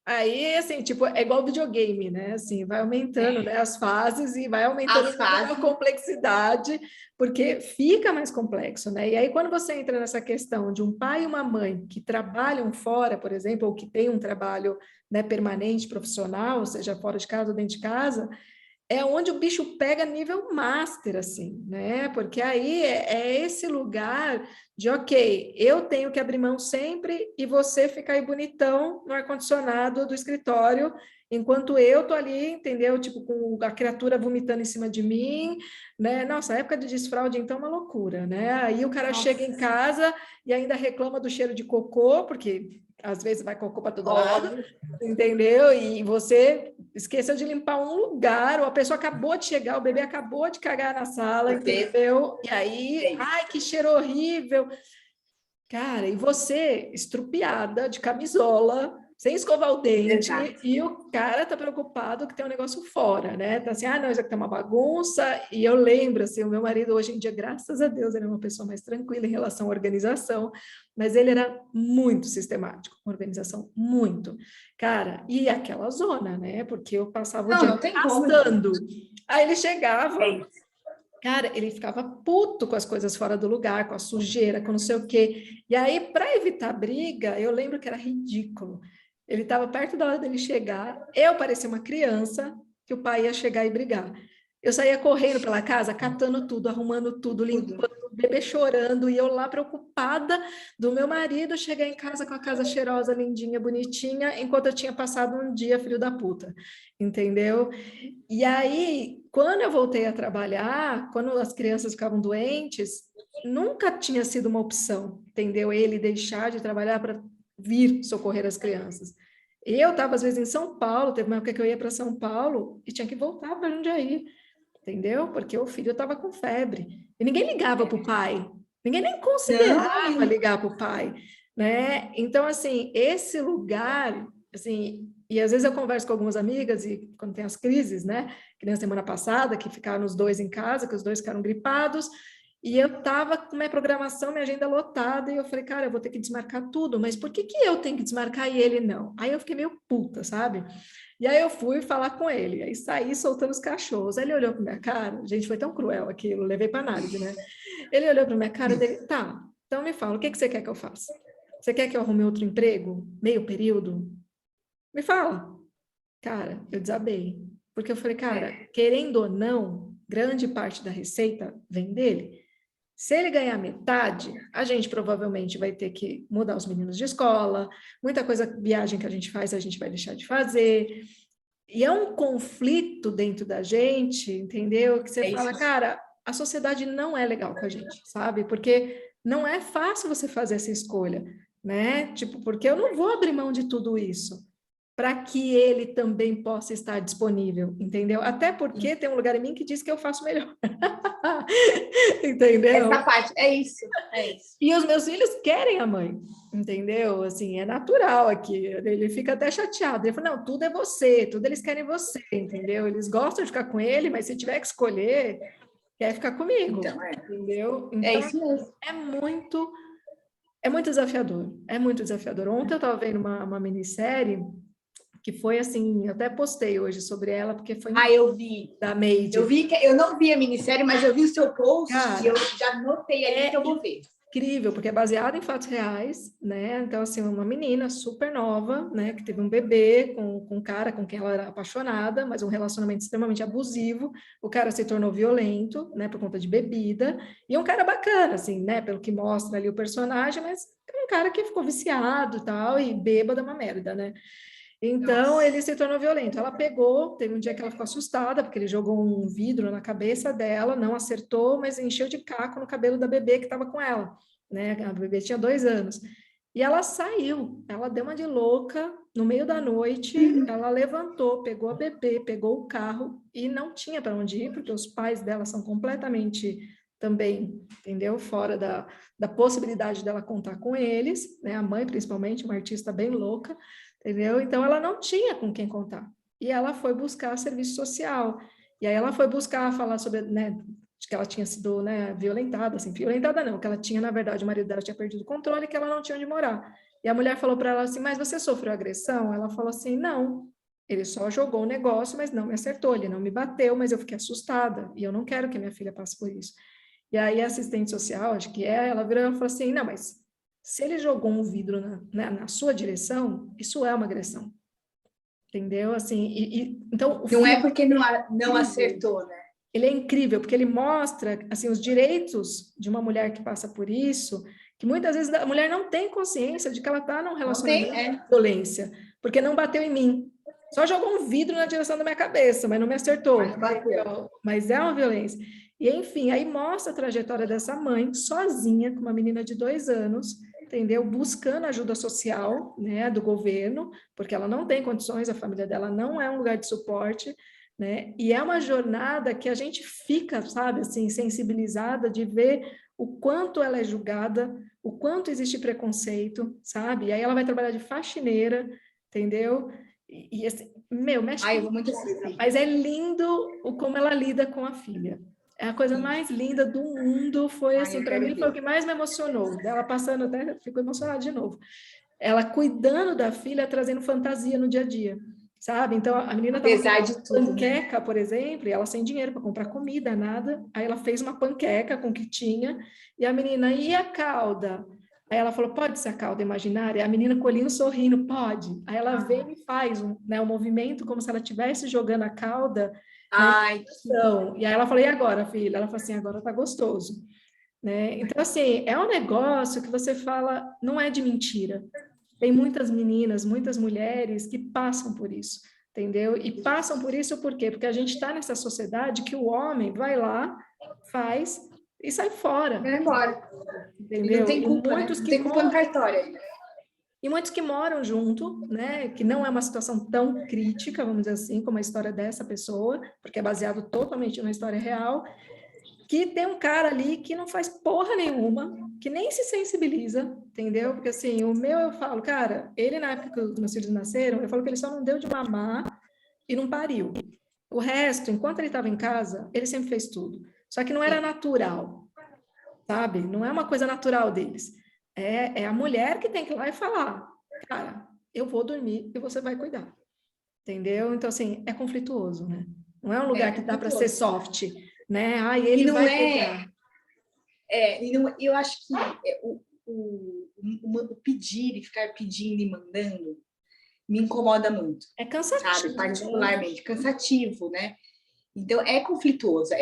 aí, assim, tipo, é igual videogame, né? Assim, vai aumentando, né, as fases e vai aumentando a complexidade, porque fica mais complexo, né? E aí, quando você entra nessa questão de um pai e uma mãe que trabalham fora, por exemplo, ou que tem um trabalho, né, permanente, profissional, seja fora de casa ou dentro de casa, é onde o bicho pega nível master, assim, né? Porque aí é esse lugar de, ok, eu tenho que abrir mão sempre e você ficar aí bonitão no ar-condicionado do escritório, enquanto eu tô ali, entendeu? Tipo, com a criatura vomitando em cima de mim, né? Nossa, a época de desfraude, então, é uma loucura, né? Aí o cara chega em casa e ainda reclama do cheiro de cocô, porque às vezes vai cocô para todo lado, entendeu? E você esqueceu de limpar um lugar, ou a pessoa acabou de chegar, o bebê acabou de cagar na sala, entendeu? E aí, ai, que cheiro horrível. Cara, e você estrupiada, de camisola, sem escovar o dente, e o cara tá preocupado que tem um negócio fora, né? Tá assim, ah, não, isso aqui tá uma bagunça. E eu lembro, assim, o meu marido hoje em dia, graças a Deus, ele é uma pessoa mais tranquila em relação à organização, mas ele era muito sistemático, organização muito. Cara, e aquela zona, né? Porque eu passava o dia gastando. Aí ele chegava... Cara, ele ficava puto com as coisas fora do lugar, com a sujeira, com não sei o quê. E aí, para evitar briga, eu lembro que era ridículo. Ele estava perto da hora dele chegar, eu parecia uma criança que o pai ia chegar e brigar. Eu saía correndo pela casa, catando tudo, arrumando tudo, limpando, o bebê chorando, e eu lá preocupada do meu marido chegar em casa com a casa cheirosa, lindinha, bonitinha, enquanto eu tinha passado um dia filho da puta, entendeu? E aí, quando eu voltei a trabalhar, quando as crianças ficavam doentes, nunca tinha sido uma opção, entendeu? Ele deixar de trabalhar para vir socorrer as crianças. Eu estava, às vezes, em São Paulo, teve uma época que eu ia para São Paulo e tinha que voltar para Jundiaí, entendeu? Porque o filho estava com febre. E ninguém ligava para o pai, ninguém nem considerava ligar para o pai, né? Então, assim, esse lugar, assim, e às vezes eu converso com algumas amigas, e quando tem as crises, né? Que nem a semana passada, que ficaram os dois em casa, que os dois ficaram gripados, E eu tava com minha programação, minha agenda lotada, e eu falei, cara, eu vou ter que desmarcar tudo, mas por que que eu tenho que desmarcar e ele não? Aí eu fiquei meio puta, sabe? E aí eu fui falar com ele, aí saí soltando os cachorros. Aí ele olhou pra minha cara, gente, foi tão cruel aquilo, levei para análise, né? Ele olhou para minha cara dele, tá, então me fala, o que que você quer que eu faça? Você quer que eu arrume outro emprego, meio período? Me fala. Cara, eu desabei. Porque eu falei, cara, querendo ou não, grande parte da receita vem dele. Se ele ganhar metade, a gente provavelmente vai ter que mudar os meninos de escola, muita coisa, viagem que a gente faz, a gente vai deixar de fazer. E é um conflito dentro da gente, entendeu? Que você fala, cara, a sociedade não é legal com a gente, sabe? Porque não é fácil você fazer essa escolha, né? Tipo, porque eu não vou abrir mão de tudo isso para que ele também possa estar disponível, entendeu? Até porque tem um lugar em mim que diz que eu faço melhor. Entendeu? Essa parte, é isso. E os meus filhos querem a mãe, entendeu? Assim, é natural aqui. Ele fica até chateado. Ele fala, não, tudo é você, tudo eles querem você, entendeu? Eles gostam de ficar com ele, mas se tiver que escolher, quer ficar comigo, então, entendeu? É Então, isso mesmo. é muito desafiador, é muito desafiador. Ontem eu estava vendo uma minissérie que foi assim, eu até postei hoje sobre ela, porque foi eu vi. Da Made. Eu não vi a minissérie, mas eu vi o seu post. Cara, e eu já notei ali que eu vou ver. Incrível, porque é baseado em fatos reais, né? Então, assim, uma menina super nova, né? Que teve um bebê com um cara com quem ela era apaixonada, mas um relacionamento extremamente abusivo. O cara se tornou violento, né? Por conta de bebida. E é um cara bacana, assim, né? Pelo que mostra ali o personagem, mas é um cara que ficou viciado e tal, e bêbado é uma merda, né? Então, ele se tornou violento. Ela pegou, teve um dia que ela ficou assustada, porque ele jogou um vidro na cabeça dela, não acertou, mas encheu de caco no cabelo da bebê que estava com ela, né? A bebê tinha 2 anos. E ela saiu, ela deu uma de louca, no meio da noite, ela levantou, pegou a bebê, pegou o carro e não tinha para onde ir, porque os pais dela são completamente também, entendeu? Fora da possibilidade dela contar com eles, né? A mãe, principalmente, uma artista bem louca, entendeu? Então, ela não tinha com quem contar. E ela foi buscar serviço social. E aí ela foi buscar falar sobre, né, que ela tinha sido, né, violentada, assim, violentada não, que ela tinha, na verdade, o marido dela tinha perdido o controle e que ela não tinha onde morar. E a mulher falou para ela assim, mas você sofreu agressão? Ela falou assim, não, ele só jogou o negócio, mas não me acertou, ele não me bateu, mas eu fiquei assustada e eu não quero que a minha filha passe por isso. E aí a assistente social, acho que ela virou e falou assim, não, mas se ele jogou um vidro na sua direção, isso é uma agressão. Entendeu? Assim, então, não é porque não acertou, né? Ele é incrível, porque ele mostra assim, os direitos de uma mulher que passa por isso, que muitas vezes a mulher não tem consciência de que ela está num relacionamento de violência, porque não bateu em mim. Só jogou um vidro na direção da minha cabeça, mas não me acertou. Mas é uma violência. E, enfim, aí mostra a trajetória dessa mãe, sozinha, com uma menina de 2 anos, entendeu? Buscando ajuda social, né, do governo, porque ela não tem condições, a família dela não é um lugar de suporte, né? E é uma jornada que a gente fica, sabe, assim, sensibilizada de ver o quanto ela é julgada, o quanto existe preconceito, sabe? E aí ela vai trabalhar de faxineira, entendeu? E assim, mexe eu vou muito assistir. Mas é lindo o como ela lida com a filha. É a coisa mais linda do mundo, foi assim, para mim foi o que mais me emocionou. Ela passando até, ficou emocionada de novo. Ela cuidando da filha, trazendo fantasia no dia a dia, sabe? Então a menina estava com panqueca, por exemplo, e ela sem dinheiro para comprar comida, nada. Aí ela fez uma panqueca com o que tinha, e a menina, e a calda? Aí ela falou, pode ser a calda imaginária? A menina colhendo, sorrindo, pode. Aí ela vem e faz um movimento como se ela estivesse jogando a calda. Então, e aí ela falou, e agora, filha? Ela falou assim, agora tá gostoso. Né? Então, assim, é um negócio que você fala, não é de mentira. Tem muitas meninas, muitas mulheres que passam por isso, entendeu? E passam por isso por quê? Porque a gente está nessa sociedade que o homem vai lá, faz e sai fora. Vai embora. Entendeu? Não tem culpa, muitos né? Não tem culpa no cartório. E muitos que moram junto, né? Que não é uma situação tão crítica, vamos dizer assim, como a história dessa pessoa, porque é baseado totalmente numa história real, que tem um cara ali que não faz porra nenhuma, que nem se sensibiliza, entendeu? Porque assim, o meu eu falo, cara, ele na época que os meus filhos nasceram, eu falo que ele só não deu de mamar e não pariu. O resto, enquanto ele estava em casa, ele sempre fez tudo. Só que não era natural. sabe? Não é uma coisa natural deles. É a mulher que tem que ir lá e falar, cara, eu vou dormir e você vai cuidar. Entendeu? Então, assim, é conflituoso, né? Não é um lugar que dá para ser soft, né? Ah, E ele não vai é, cuidar. e não, eu acho que o pedir e ficar pedindo e mandando me incomoda muito, É cansativo, sabe? né? Particularmente, cansativo, né? Então, é conflituoso.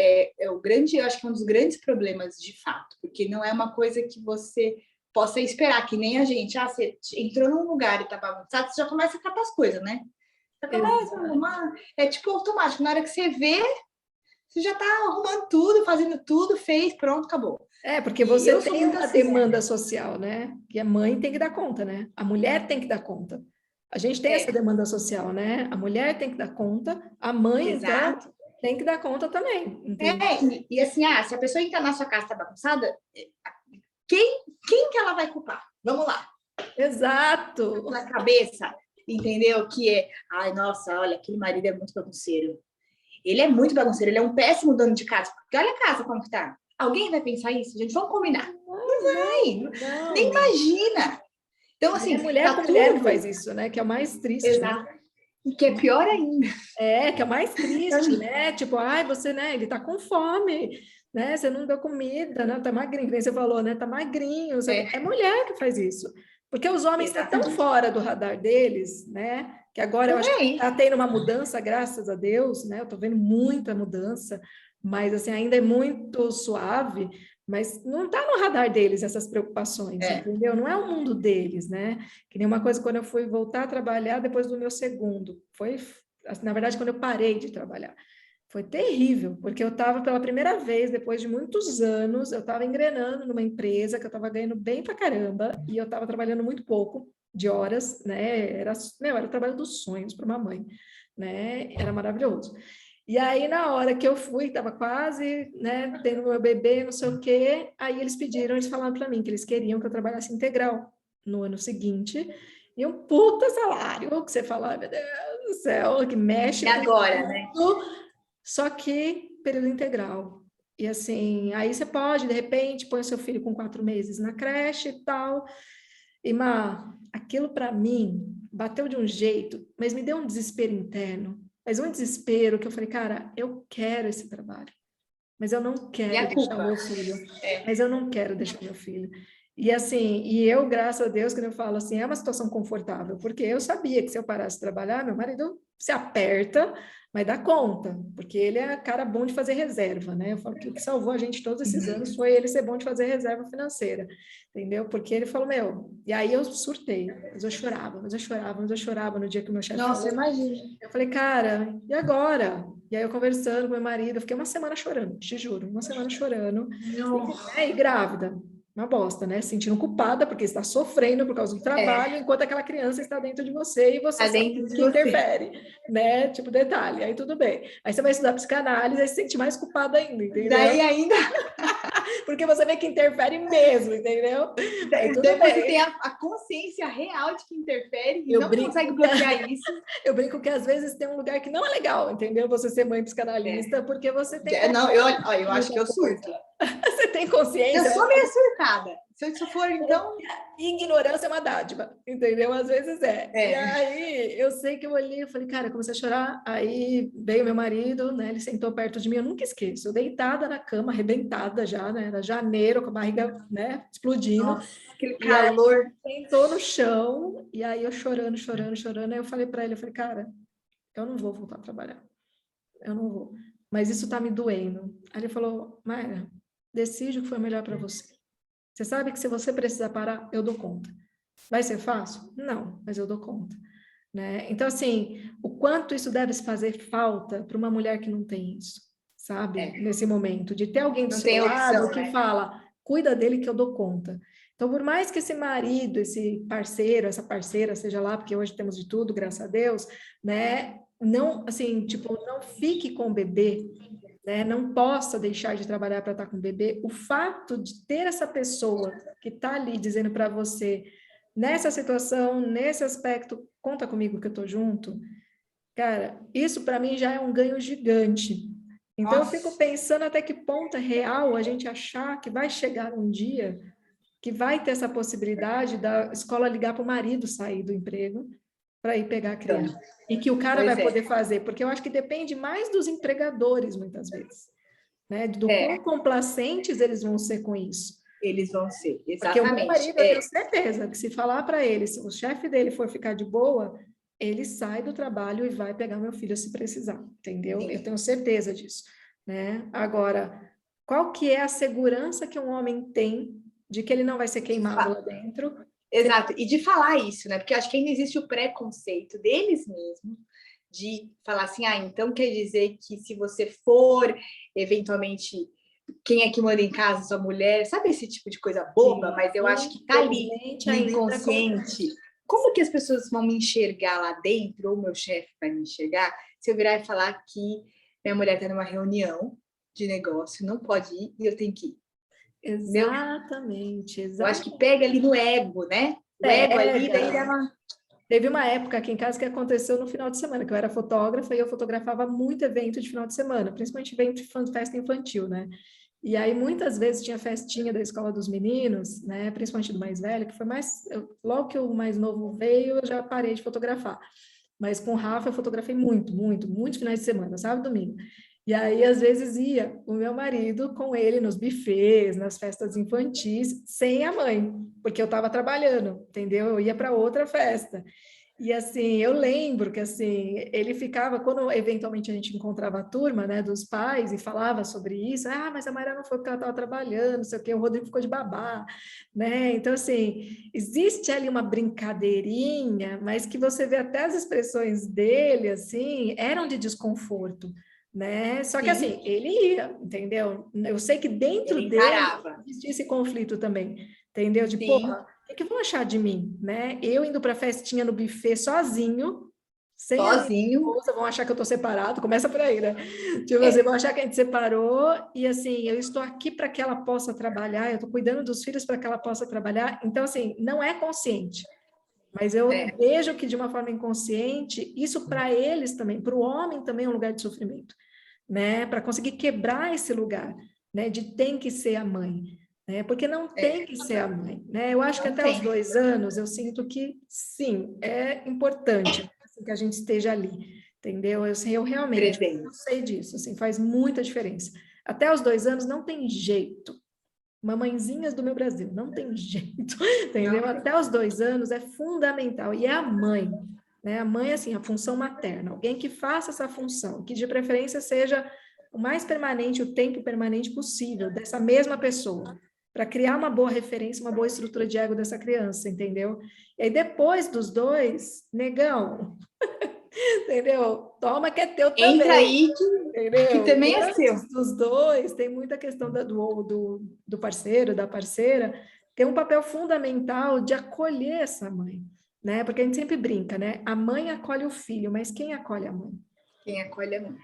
O grande, eu acho que é um dos grandes problemas de fato, porque não é uma coisa que você possa esperar, que nem a gente. Ah, você entrou num lugar e tá bagunçado, você já começa a catar as coisas, né? Você começa a arrumar. É tipo automático. Na hora que você vê, você já tá arrumando tudo, fazendo tudo, fez, pronto, acabou. Porque E você eu sou tem muito uma assim, né? demanda social, né? Que a mãe tem que dar conta, né? A mulher tem que dar conta. A gente tem essa demanda social, né? A mulher tem que dar conta, a mãe, então, Exato. tem que dar conta também, entende? E assim, se a pessoa entrar na sua casa tá bagunçada, quem que ela vai culpar? Vamos lá. Exato! Na cabeça, entendeu? Que ai, nossa, olha, aquele marido é muito bagunceiro. Ele é muito bagunceiro, ele é um péssimo dono de casa. Porque olha a casa como que tá. Alguém vai pensar isso, gente? Vamos combinar. Não vai, nem Não. imagina. Então, E é assim, mulher tá com mulher que tudo faz isso, né? Que é o mais triste, né? exato. E que é pior ainda. Que é o mais triste, né? Tipo, ai, você, né? Ele tá com fome, né? Você não deu comida, né? Tá magrinho, que nem você falou, né? Tá magrinho. É mulher que faz isso. Porque os homens estão tão Exatamente. fora do radar deles, né? Que agora eu acho que Também. tá tendo uma mudança, graças a Deus, né? Eu tô vendo muita mudança, mas assim, ainda é muito suave, mas não tá no radar deles essas preocupações, entendeu? Não é o mundo deles, né? Que nem uma coisa quando eu fui voltar a trabalhar depois do meu segundo. Foi, na verdade, quando eu parei de trabalhar. Foi terrível, porque eu estava pela primeira vez, depois de muitos anos, eu estava engrenando numa empresa que eu estava ganhando bem pra caramba, e eu estava trabalhando muito pouco de horas, né? Era o trabalho dos sonhos para uma mãe, né? Era maravilhoso. E aí, na hora que eu fui, estava quase, né, tendo meu bebê, não sei o quê, aí eles falaram para mim que eles queriam que eu trabalhasse integral no ano seguinte, e um puta salário, que você fala, ai, meu Deus do céu, que mexe E com agora, né? tudo, só que período integral. E assim, aí você pode, de repente, põe o seu filho com 4 meses na creche e tal. E, aquilo para mim bateu de um jeito, mas me deu um desespero interno. Mas um desespero que eu falei, cara, eu quero esse trabalho, mas eu não E quero a deixar o culpa? meu filho. Mas eu não quero deixar o meu filho. E assim, eu, graças a Deus, quando eu falo assim, é uma situação confortável, porque eu sabia que se eu parasse de trabalhar, meu marido se aperta, mas dá conta, porque ele é cara bom de fazer reserva, né? Eu falo que o que salvou a gente todos esses anos foi ele ser bom de fazer reserva financeira, entendeu? Porque ele falou, meu, e aí eu surtei, mas eu chorava, mas eu chorava no dia que o meu chefe Nossa, falou. imagina. Eu falei, cara, e agora? E aí eu conversando com meu marido, eu fiquei uma semana chorando, te juro, uma semana chorando, e grávida, uma bosta, né? Sentindo culpada porque está sofrendo por causa do trabalho, enquanto aquela criança está dentro de você e você Tá sabe dentro de que você. interfere, né? Tipo, detalhe, aí tudo bem. Aí você vai estudar psicanálise, aí se sente mais culpada ainda, entendeu? Daí ainda, Porque você vê que interfere mesmo, entendeu? Aí tudo depois você bem. tem a consciência real de que interfere e Eu não brinco consegue bloquear isso. Eu brinco que às vezes tem um lugar que não é legal, entendeu? Você ser mãe psicanalista, porque você tem Não, eu acho que muita eu coisa. surto. Você tem Eu consciência, sou meio surtada. Se eu for, então. ignorância é uma dádiva, entendeu? Às vezes é. E É. aí eu sei que eu olhei e falei, cara, eu comecei a chorar. Aí veio meu marido, né? Ele sentou perto de mim, eu nunca esqueço. Eu deitada na cama, arrebentada já, né? Era janeiro, com a barriga, né, explodindo. Nossa, aquele E aí calor. sentou no chão, e aí eu chorando, chorando, chorando. Aí eu falei para ele, eu falei, cara, eu não vou voltar a trabalhar. Eu não vou. Mas isso tá me doendo. Aí ele falou, Mayra, decide o que foi melhor para você. Você sabe que se você precisar parar, eu dou conta. Vai ser fácil? Não, mas eu dou conta. Né? Então, assim, o quanto isso deve fazer falta para uma mulher que não tem isso, sabe? Nesse momento, de ter alguém do Não seu tem lado opção, que né? fala, cuida dele que eu dou conta. Então, por mais que esse marido, esse parceiro, essa parceira, seja lá, porque hoje temos de tudo, graças a Deus, né? Não, assim, tipo, não fique com o bebê, né? Não possa deixar de trabalhar para estar com o bebê. O fato de ter essa pessoa que está ali dizendo para você, nessa situação, nesse aspecto, conta comigo que eu estou junto, cara, isso para mim já é um ganho gigante. Então, eu fico pensando até que ponto é real a gente achar que vai chegar um dia que vai ter essa possibilidade da escola ligar para o marido sair do emprego para ir pegar a criança. E que o cara vai poder fazer, porque eu acho que depende mais dos empregadores, muitas vezes, né? Do quão complacentes eles vão ser com isso. Eles vão ser, exatamente. Porque o meu marido, eu tenho certeza que se falar para ele, se o chefe dele for ficar de boa, ele sai do trabalho e vai pegar meu filho se precisar, entendeu? Eu tenho certeza disso, né? Agora, qual que é a segurança que um homem tem de que ele não vai ser queimado lá dentro? Exato, e de falar isso, né? Porque eu acho que ainda existe o preconceito deles mesmos, de falar assim, então quer dizer que se você for, eventualmente, quem é que manda em casa, sua mulher, sabe esse tipo de coisa boba? Sim, mas eu acho que tá ali no inconsciente. Como que as pessoas vão me enxergar lá dentro, ou meu chefe vai me enxergar, se eu virar e falar que minha mulher está numa reunião de negócio, não pode ir e eu tenho que ir? Exatamente. Eu acho que pega ali no ego, né? O ego ali, daí dá uma... Teve uma época aqui em casa que aconteceu no final de semana, que eu era fotógrafa e eu fotografava muito evento de final de semana, principalmente evento de festa infantil, né? E aí, muitas vezes, tinha festinha da escola dos meninos, né? Principalmente do mais velho, que foi logo que o mais novo veio, eu já parei de fotografar. Mas com o Rafa eu fotografei muitos finais de semana, sábado e domingo. E aí, às vezes, ia o meu marido com ele nos buffets, nas festas infantis, sem a mãe, porque eu estava trabalhando, entendeu? Eu ia para outra festa. E assim, eu lembro que assim, ele ficava, quando eventualmente a gente encontrava a turma, né, dos pais e falava sobre isso, mas a Mayra não foi porque ela estava trabalhando, não sei o quê, o Rodrigo ficou de babá, né? Então, assim, existe ali uma brincadeirinha, mas que você vê até as expressões dele, assim, eram de desconforto, né? Só que assim, ele ia, entendeu? Eu sei que dentro dele existia esse conflito também, entendeu? De, porra, o que vão achar de mim, né? Eu indo para festinha no buffet sozinho, sem a minha esposa, vão achar que eu tô separado, começa por aí, né? Tipo assim, vão achar que a gente separou e assim, eu estou aqui para que ela possa trabalhar, eu estou cuidando dos filhos para que ela possa trabalhar. Então, assim, não é consciente. Mas eu vejo que de uma forma inconsciente, isso para eles também, para o homem também é um lugar de sofrimento, né? Para conseguir quebrar esse lugar, né? De tem que ser a mãe, né? Porque não tem que ser a mãe, né? Eu acho que até os 2 anos eu sinto que sim, é importante assim, que a gente esteja ali, entendeu? Eu realmente não sei disso, assim, faz muita diferença. Até os 2 anos não tem jeito. Mamãezinhas do meu Brasil, não tem jeito, entendeu? Até os 2 anos é fundamental, e é a mãe, né? A mãe, assim, a função materna, alguém que faça essa função, que de preferência seja o mais permanente, o tempo permanente possível dessa mesma pessoa, para criar uma boa referência, uma boa estrutura de ego dessa criança, entendeu? E aí depois dos 2, negão, entendeu? Toma que é teu também. Entra aí que também é seu. Dos 2, tem muita questão do parceiro, da parceira, tem um papel fundamental de acolher essa mãe, né? Porque a gente sempre brinca, né? A mãe acolhe o filho, mas quem acolhe a mãe? Quem acolhe a mãe.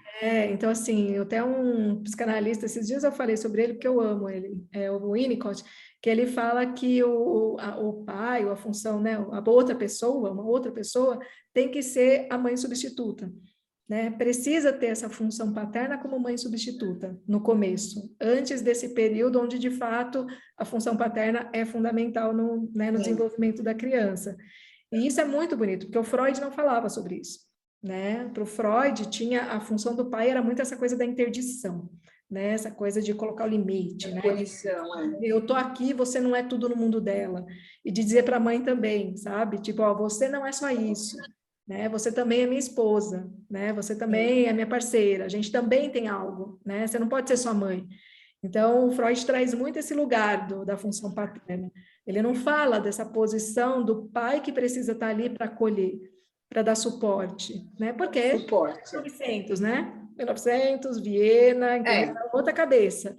Então, assim, até um psicanalista, esses dias eu falei sobre ele, porque eu amo ele, o Winnicott, que ele fala que o pai, ou a função, né, a outra pessoa, uma outra pessoa, tem que ser a mãe substituta, né? Precisa ter essa função paterna como mãe substituta no começo, antes desse período onde, de fato, a função paterna é fundamental no desenvolvimento da criança. E isso é muito bonito, porque o Freud não falava sobre isso, né? Para o Freud, tinha a função do pai era muito essa coisa da interdição, né? Essa coisa de colocar o limite, né? Eu tô aqui, você não é tudo no mundo dela. E de dizer para a mãe também, sabe? Tipo, você não é só isso, né? Você também é minha esposa, né? Você também é minha parceira. A gente também tem algo, né? Você não pode ser sua mãe. Então, o Freud traz muito esse lugar da função paterna. Ele não fala dessa posição do pai que precisa estar ali para acolher, para dar suporte, né? Porque suporte. 1900, né? 1900, Viena, outra cabeça.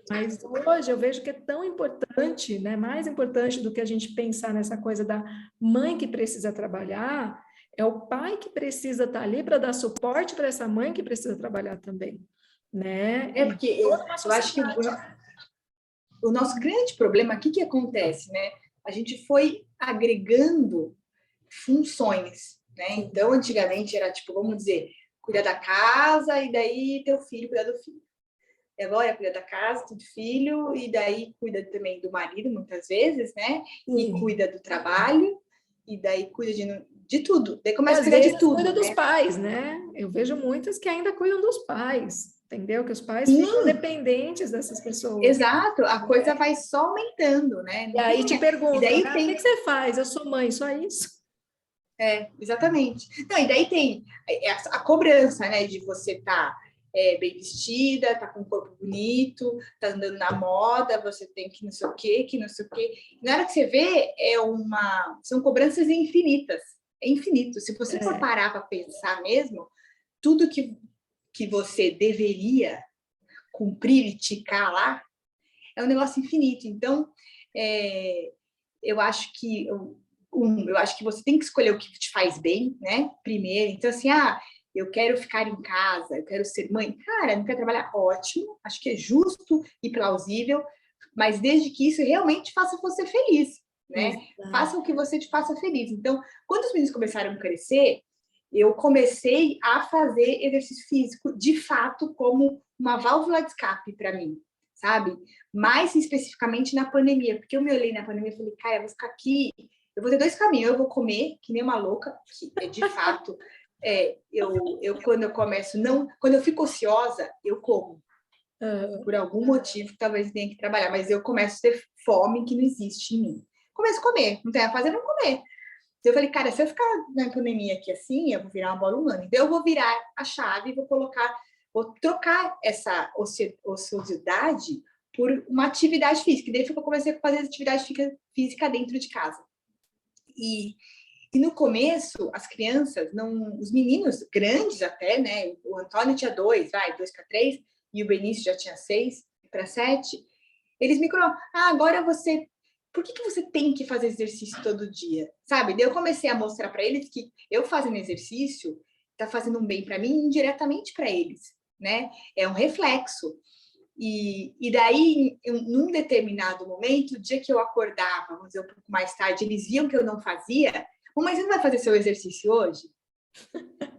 Mas hoje eu vejo que é tão importante, né? Mais importante do que a gente pensar nessa coisa da mãe que precisa trabalhar, é o pai que precisa estar ali para dar suporte para essa mãe que precisa trabalhar também, né? Porque eu acho que o nosso grande problema, o que acontece, né? A gente foi agregando funções, né? Então, antigamente era tipo, vamos dizer, cuidar da casa e daí teu filho cuidar do filho. agora cuida da casa, do filho, e daí cuida também do marido, muitas vezes, né? E Sim. cuida do trabalho, e daí cuida de tudo. Daí E começa a às cuidar de vezes tudo, cuida dos né? pais, né? Eu vejo muitas que ainda cuidam dos pais, entendeu? Que os pais ficam Sim, dependentes dessas pessoas. exato. A coisa vai só aumentando, né? E Não aí te tem... E perguntam, daí ah, o que tem... que você faz? Eu sou mãe, só isso? Exatamente. Não, e daí tem a cobrança, né? De você estar bem vestida, tá com o corpo bonito, tá andando na moda, você tem que não sei o quê, que não sei o quê. Na hora que você vê, são cobranças infinitas. É infinito. Se você for É, parar para pensar mesmo, tudo que você deveria cumprir e ticar lá é um negócio infinito. Então, eu acho que eu acho que você tem que escolher o que te faz bem, né? Primeiro. Então, assim, eu quero ficar em casa, eu quero ser mãe. Cara, não quero trabalhar, ótimo. Acho que é justo e plausível, mas desde que isso realmente faça você feliz, né? exato. Faça o que você te faça feliz. Então, quando os meninos começaram a crescer, eu comecei a fazer exercício físico de fato como uma válvula de escape para mim, sabe? Mais especificamente na pandemia, porque eu me olhei na pandemia e falei, cara, eu vou ficar aqui, eu vou ter dois caminhos, eu vou comer que nem uma louca, que é de fato, eu quando eu começo, não, quando eu fico ociosa, eu como, Ah, por algum motivo, talvez tenha que trabalhar, mas eu começo a ter fome que não existe em mim. Começo a comer, não tem a fazer, vou comer. Então eu falei, cara, se eu ficar na pandemia aqui assim, eu vou virar uma bola humana. Então eu vou virar a chave e vou trocar essa ociosidade por uma atividade física. E daí eu comecei a fazer atividade física dentro de casa. E, e no começo, as crianças, não, os meninos grandes até, né? O Antônio tinha 2 para 3, e o Benício já tinha 6 para 7. Eles me colocaram, agora você. Por que você tem que fazer exercício todo dia? Sabe? Daí eu comecei a mostrar para eles que eu fazendo exercício está fazendo um bem para mim indiretamente para eles, né? É um reflexo. E daí, num determinado momento, o dia que eu acordava, vamos dizer, um pouco mais tarde, eles viam que eu não fazia. Mas você não vai fazer seu exercício hoje?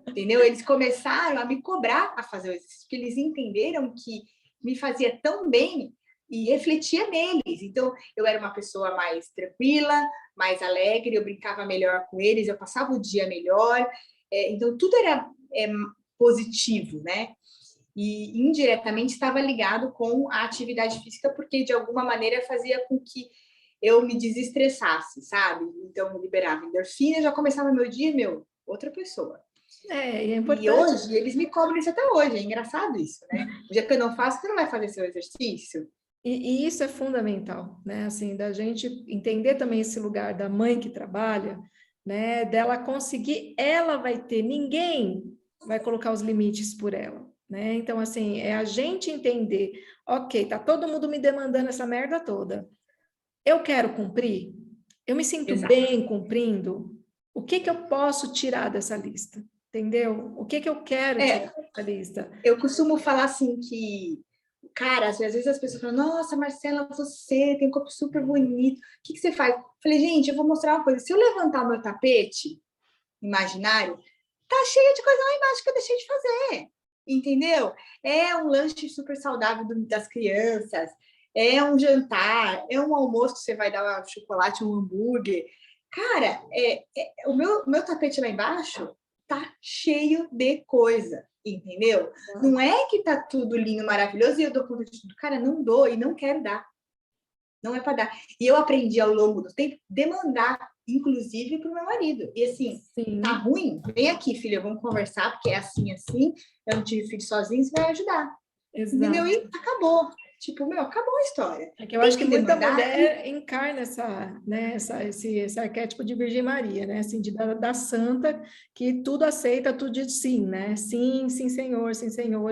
Entendeu? Eles começaram a me cobrar a fazer o exercício, porque eles entenderam que me fazia tão bem e refletia neles. Então, eu era uma pessoa mais tranquila, mais alegre, eu brincava melhor com eles, eu passava o dia melhor. Então, tudo era positivo, né? E indiretamente estava ligado com a atividade física, porque de alguma maneira fazia com que eu me desestressasse, sabe? Então, eu liberava endorfina, já começava meu dia, outra pessoa. e é E importante. hoje, eles me cobram isso até hoje, é engraçado isso, né? O dia que eu não faço, você não vai fazer seu exercício? E isso é fundamental, né? Assim, da gente entender também esse lugar da mãe que trabalha, né? Dela conseguir, ela vai ter, ninguém vai colocar os limites por ela, né? Então, assim, é a gente entender, ok, tá todo mundo me demandando essa merda toda. Eu quero cumprir? Eu me sinto Exato. bem cumprindo? O que que eu posso tirar dessa lista? Entendeu? O que que eu quero tirar dessa lista? Eu costumo falar assim que, cara, às vezes as pessoas falam, nossa, Marcela, você tem um corpo super bonito, o que você faz? Eu falei, gente, eu vou mostrar uma coisa, se eu levantar o meu tapete imaginário, tá cheia de coisa lá embaixo que eu deixei de fazer, entendeu? É um lanche super saudável das crianças, é um jantar, é um almoço que você vai dar um chocolate, um hambúrguer. Cara, o meu tapete lá embaixo tá cheio de coisa, entendeu? Não é que tá tudo lindo, maravilhoso e eu dou conta de tudo. Cara, não dou e não quero dar. Não é para dar. E eu aprendi ao longo do tempo demandar, inclusive para o meu marido. E assim, tá Sim, ruim? Vem aqui, filha, vamos conversar, porque é assim, assim. Eu não tive filho sozinho, você vai ajudar. Entendeu? exato. E acabou. Tipo, acabou a história. É que eu Tem acho que que muita demandar e mulher encarna esse arquétipo de Virgem Maria, né? Assim, da santa que tudo aceita, tudo diz sim, né? Sim, sim, senhor,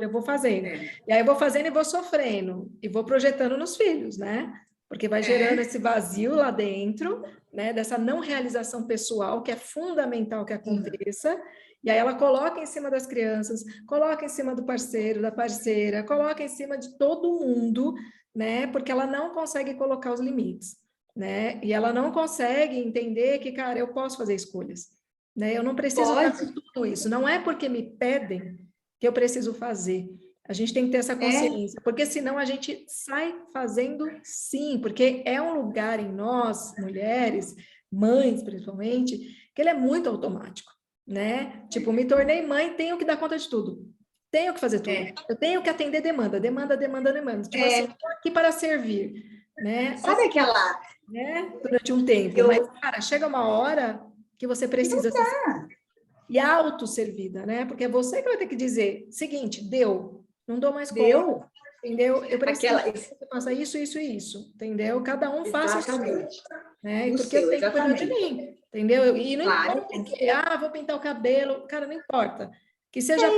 eu vou fazendo. é, E aí eu vou fazendo e vou sofrendo, e vou projetando nos filhos, né? Porque vai gerando é, esse vazio lá dentro, né? Dessa não realização pessoal, que é fundamental que sim. aconteça. E aí ela coloca em cima das crianças, coloca em cima do parceiro, da parceira, coloca em cima de todo mundo, né? Porque ela não consegue colocar os limites, né? E ela não consegue entender que, cara, eu posso fazer escolhas, né? Eu não preciso estar com Pode. tudo isso. Não é porque me pedem que eu preciso fazer, A gente tem que ter essa consciência, porque senão a gente sai fazendo sim, porque é um lugar em nós, mulheres, mães principalmente, que ele é muito automático, né? Tipo, me tornei mãe, tenho que dar conta de tudo. Tenho que fazer tudo. Eu tenho que atender demanda. Tipo assim, estou aqui para servir, né? Sabe aquela... Né? Durante um tempo, mas, cara, chega uma hora que você precisa ser e autosservida, né? Porque é você que vai ter que dizer, seguinte, deu, não dou mais conta, entendeu? Eu preciso que você faça isso, isso e isso, entendeu? Cada um faça isso, né? Porque eu tenho que cuidar de mim, entendeu? E não importa que, vou pintar o cabelo, cara, não importa. Que seja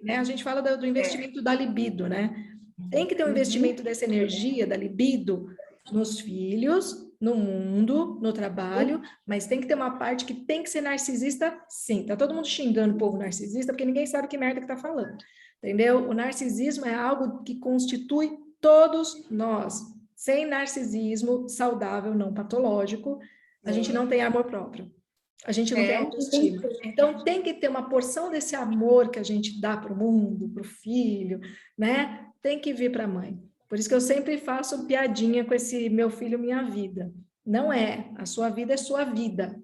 né? A gente fala do investimento da libido, né? Tem que ter um investimento dessa energia, da libido, nos filhos, no mundo, no trabalho, mas tem que ter uma parte que tem que ser narcisista, sim. Tá todo mundo xingando o povo narcisista, porque ninguém sabe que merda que tá falando, entendeu? O narcisismo é algo que constitui todos nós. Sem narcisismo saudável, não patológico, a gente não tem amor próprio. A gente não tem autoestima. Então, tem que ter uma porção desse amor que a gente dá para o mundo, para o filho, né? Tem que vir para a mãe. Por isso que eu sempre faço piadinha com esse meu filho, minha vida. Não é. A sua vida é sua vida.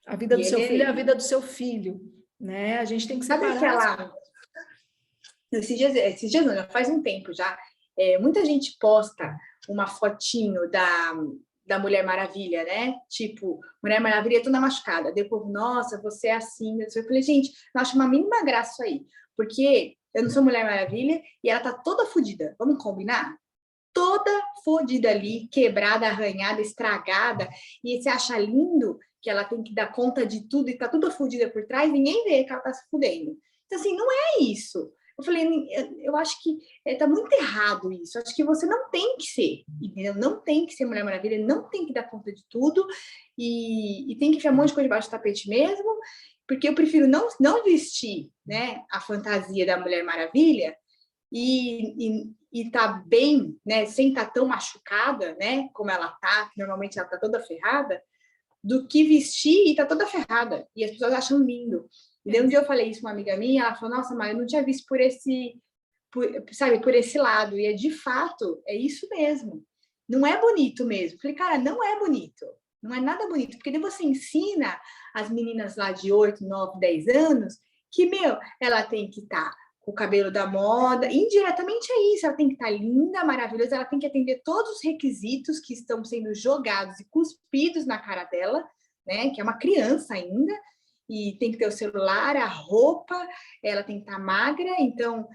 A vida do seu filho é a vida do seu filho, né? A gente tem que separar. Sabe aquela... Esses dias não, já faz um tempo já. Muita gente posta uma fotinho da Mulher Maravilha, né? Tipo, Mulher Maravilha toda machucada. Depois, nossa, você é assim. Eu falei, gente, não acho uma mínima graça isso aí. Porque eu não sou Mulher Maravilha e ela tá toda fodida. Vamos combinar? Toda fodida ali, quebrada, arranhada, estragada. E você acha lindo que ela tem que dar conta de tudo e tá toda fodida por trás, ninguém vê que ela tá se fudendo. Então, assim, não é isso. Eu falei, eu acho que tá muito errado isso. Eu acho que você não tem que ser, entendeu? Não tem que ser Mulher Maravilha, não tem que dar conta de tudo e tem que enfiar um monte de coisa debaixo do tapete mesmo, porque eu prefiro não vestir, né, a fantasia da Mulher Maravilha e tá bem, né, sem estar tão machucada, né, como ela tá, que normalmente ela tá toda ferrada, do que vestir e tá toda ferrada. E as pessoas acham lindo. E daí um dia eu falei isso com uma amiga minha, ela falou, nossa, mas eu não tinha visto por esse lado. E de fato, é isso mesmo. Não é bonito mesmo. Eu falei, cara, não é bonito. Não é nada bonito. Porque daí você ensina as meninas lá de 8, 9, 10 anos que, ela tem que estar com o cabelo da moda. Indiretamente é isso. Ela tem que estar linda, maravilhosa. Ela tem que atender todos os requisitos que estão sendo jogados e cuspidos na cara dela, né? Que é uma criança ainda. E tem que ter o celular, a roupa, ela tem que estar magra, então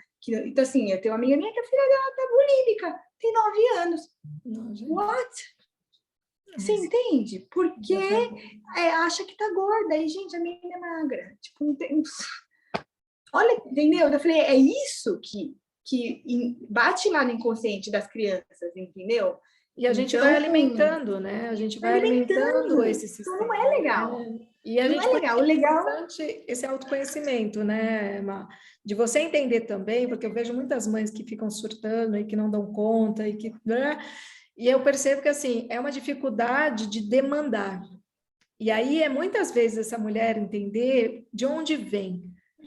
assim, eu tenho uma amiga minha que a filha dela tá bulímica, tem 9 anos. What? Você entende? Porque acha que tá gorda, e, gente, a menina é magra. Tipo, não tem... Olha, entendeu? Eu falei, é isso que bate lá no inconsciente das crianças, entendeu? E a gente vai alimentando, né? A gente vai alimentando esse sistema. Então não é legal. Né? E a gente legal. O legal esse autoconhecimento, né, Ma? De você entender também, porque eu vejo muitas mães que ficam surtando e que não dão conta e que, né? E eu percebo que assim é uma dificuldade de demandar. E aí é muitas vezes essa mulher entender de onde vem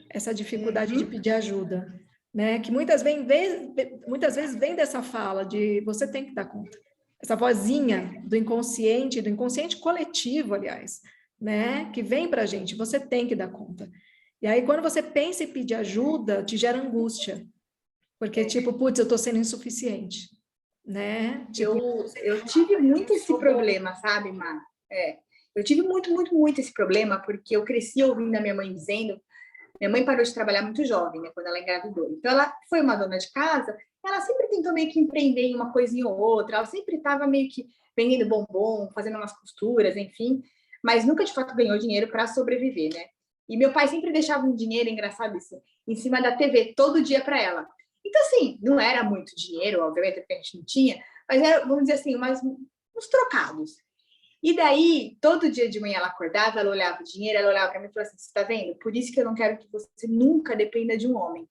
essa dificuldade de pedir ajuda, né? Que muitas vezes vem dessa fala de você tem que dar conta. Essa vozinha do inconsciente coletivo, aliás, né? Que vem para a gente, você tem que dar conta. E aí, quando você pensa em pedir ajuda, te gera angústia. Porque, tipo, putz, eu tô sendo insuficiente, né? Tipo, eu tive muito esse problema, sabe, Má? Eu tive muito esse problema, porque eu cresci ouvindo a minha mãe dizendo... Minha mãe parou de trabalhar muito jovem, né, quando ela engravidou. Então, ela foi uma dona de casa, ela sempre tentou meio que empreender em uma coisinha ou outra, ela sempre estava meio que vendendo bombom, fazendo umas costuras, enfim, mas nunca, de fato, ganhou dinheiro para sobreviver, né? E meu pai sempre deixava um dinheiro, engraçado isso, em cima da TV, todo dia para ela. Então, assim, não era muito dinheiro, obviamente, porque a gente não tinha, mas era, vamos dizer assim, uns trocados. E daí, todo dia de manhã ela acordava, ela olhava o dinheiro, ela olhava para mim e falava assim, você está vendo? Por isso que eu não quero que você nunca dependa de um homem.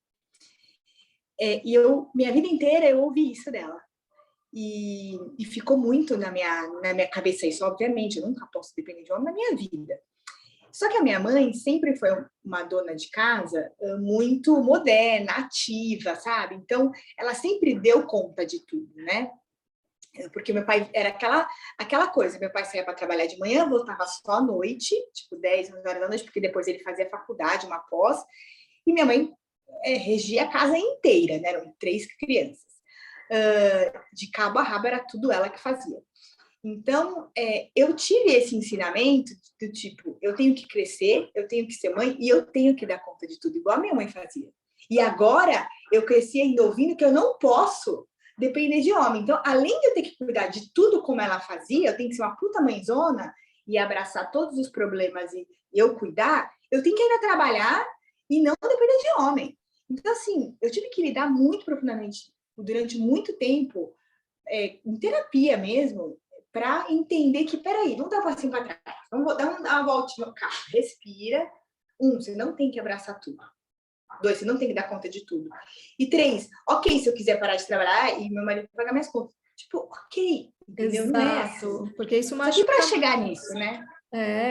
Minha vida inteira, eu ouvi isso dela. E ficou muito na minha cabeça isso, obviamente, eu nunca posso depender de um homem na minha vida. Só que a minha mãe sempre foi uma dona de casa muito moderna, ativa, sabe? Então, ela sempre deu conta de tudo, né? Porque meu pai era aquela coisa, meu pai saía para trabalhar de manhã, voltava só à noite, tipo 10, 11 horas da noite, porque depois ele fazia faculdade, uma pós, e minha mãe regia a casa inteira, né? Eram 3 crianças. De cabo a rabo era tudo ela que fazia. Então, eu tive esse ensinamento do tipo, eu tenho que crescer, eu tenho que ser mãe e eu tenho que dar conta de tudo, igual a minha mãe fazia. E agora, eu cresci ainda ouvindo que eu não posso depender de homem. Então, além de eu ter que cuidar de tudo como ela fazia, eu tenho que ser uma puta mãezona e abraçar todos os problemas e eu cuidar, eu tenho que ainda trabalhar e não depender de homem. Então, assim, eu tive que lidar muito profundamente, durante muito tempo, em terapia mesmo, para entender que, peraí, não dá passinho para trás, vamos dar uma voltinha no carro, respira. 1, você não tem que abraçar tudo. 2, você não tem que dar conta de tudo. E 3, ok, se eu quiser parar de trabalhar e meu marido pagar minhas contas. Tipo, ok, entendeu? Exato, não é assim. porque isso Só que machuca. para chegar nisso, né?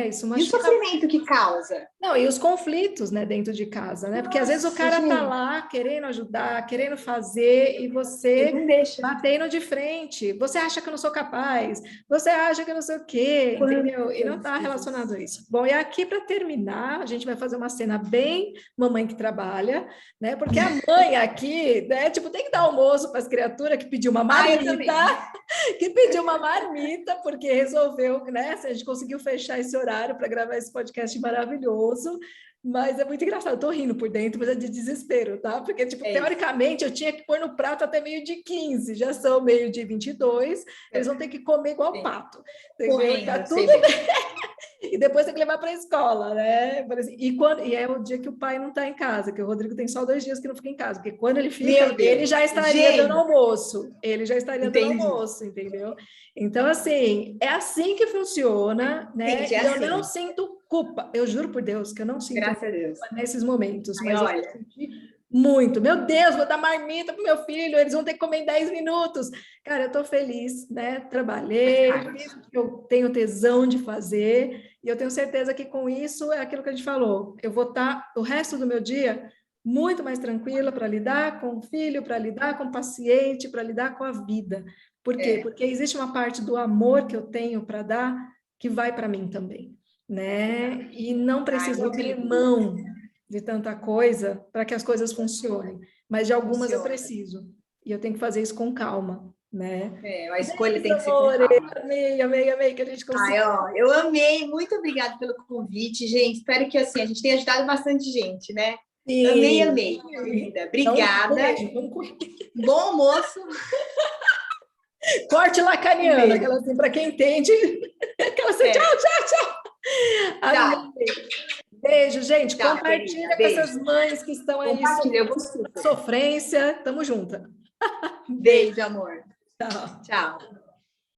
Isso E o machuca. sofrimento que causa? Não, e os conflitos, né, dentro de casa, né? Porque às vezes o cara tá gente, lá querendo ajudar, querendo fazer, e ele você não deixa. batendo de frente. Você acha que eu não sou capaz, você acha que eu não sei o quê, entendeu? E não está relacionado a isso. Bom, e aqui para terminar, a gente vai fazer uma cena bem mamãe que trabalha, né? Porque a mãe aqui, né, tipo, tem que dar almoço para as criaturas que pediu uma marmita, porque resolveu, né? A gente conseguiu fechar esse horário para gravar esse podcast maravilhoso. Mas é muito engraçado, eu tô rindo por dentro, mas é de desespero, tá? Porque, tipo, teoricamente, eu tinha que pôr no prato até 12h15, já são 12h22, eles vão ter que comer igual pato, entendeu? Correndo, tá tudo bem. E depois tem que levar para a escola, né? E é o dia que o pai não está em casa, que o Rodrigo tem só 2 dias que não fica em casa, porque quando ele fica, ele já estaria dando almoço, dando almoço, entendeu? Então, assim, é assim que funciona, né? Gente, e eu não sinto culpa, eu juro por Deus que eu não sinto culpa nesses momentos, Ai, mas olha. eu senti muito. Meu Deus, vou dar marmita para o meu filho, eles vão ter que comer em 10 minutos. Cara, eu estou feliz, né? Trabalhei, fiz o que eu tenho tesão de fazer, e eu tenho certeza que com isso é aquilo que a gente falou. Eu vou estar o resto do meu dia muito mais tranquila para lidar com o filho, para lidar com o paciente, para lidar com a vida. Por quê? Porque existe uma parte do amor que eu tenho para dar que vai para mim também, né? E não preciso abrir mão de tanta coisa para que as coisas funcionem, mas de algumas eu preciso. E eu tenho que fazer isso com calma, né? A escolha tem que ser com calma. Amei que a gente conseguiu. Eu amei, muito obrigada pelo convite, gente. Espero que assim a gente tenha ajudado bastante gente, né? Sim. Amei, querida. Obrigada. Bom almoço. Corte lacaniano, aquela assim, para quem entende, aquela assim, tchau. Tchau. Beijo, gente. Tchau, compartilha com essas mães que estão aí sofrência. Tamo junto. Beijo, amor. Tchau.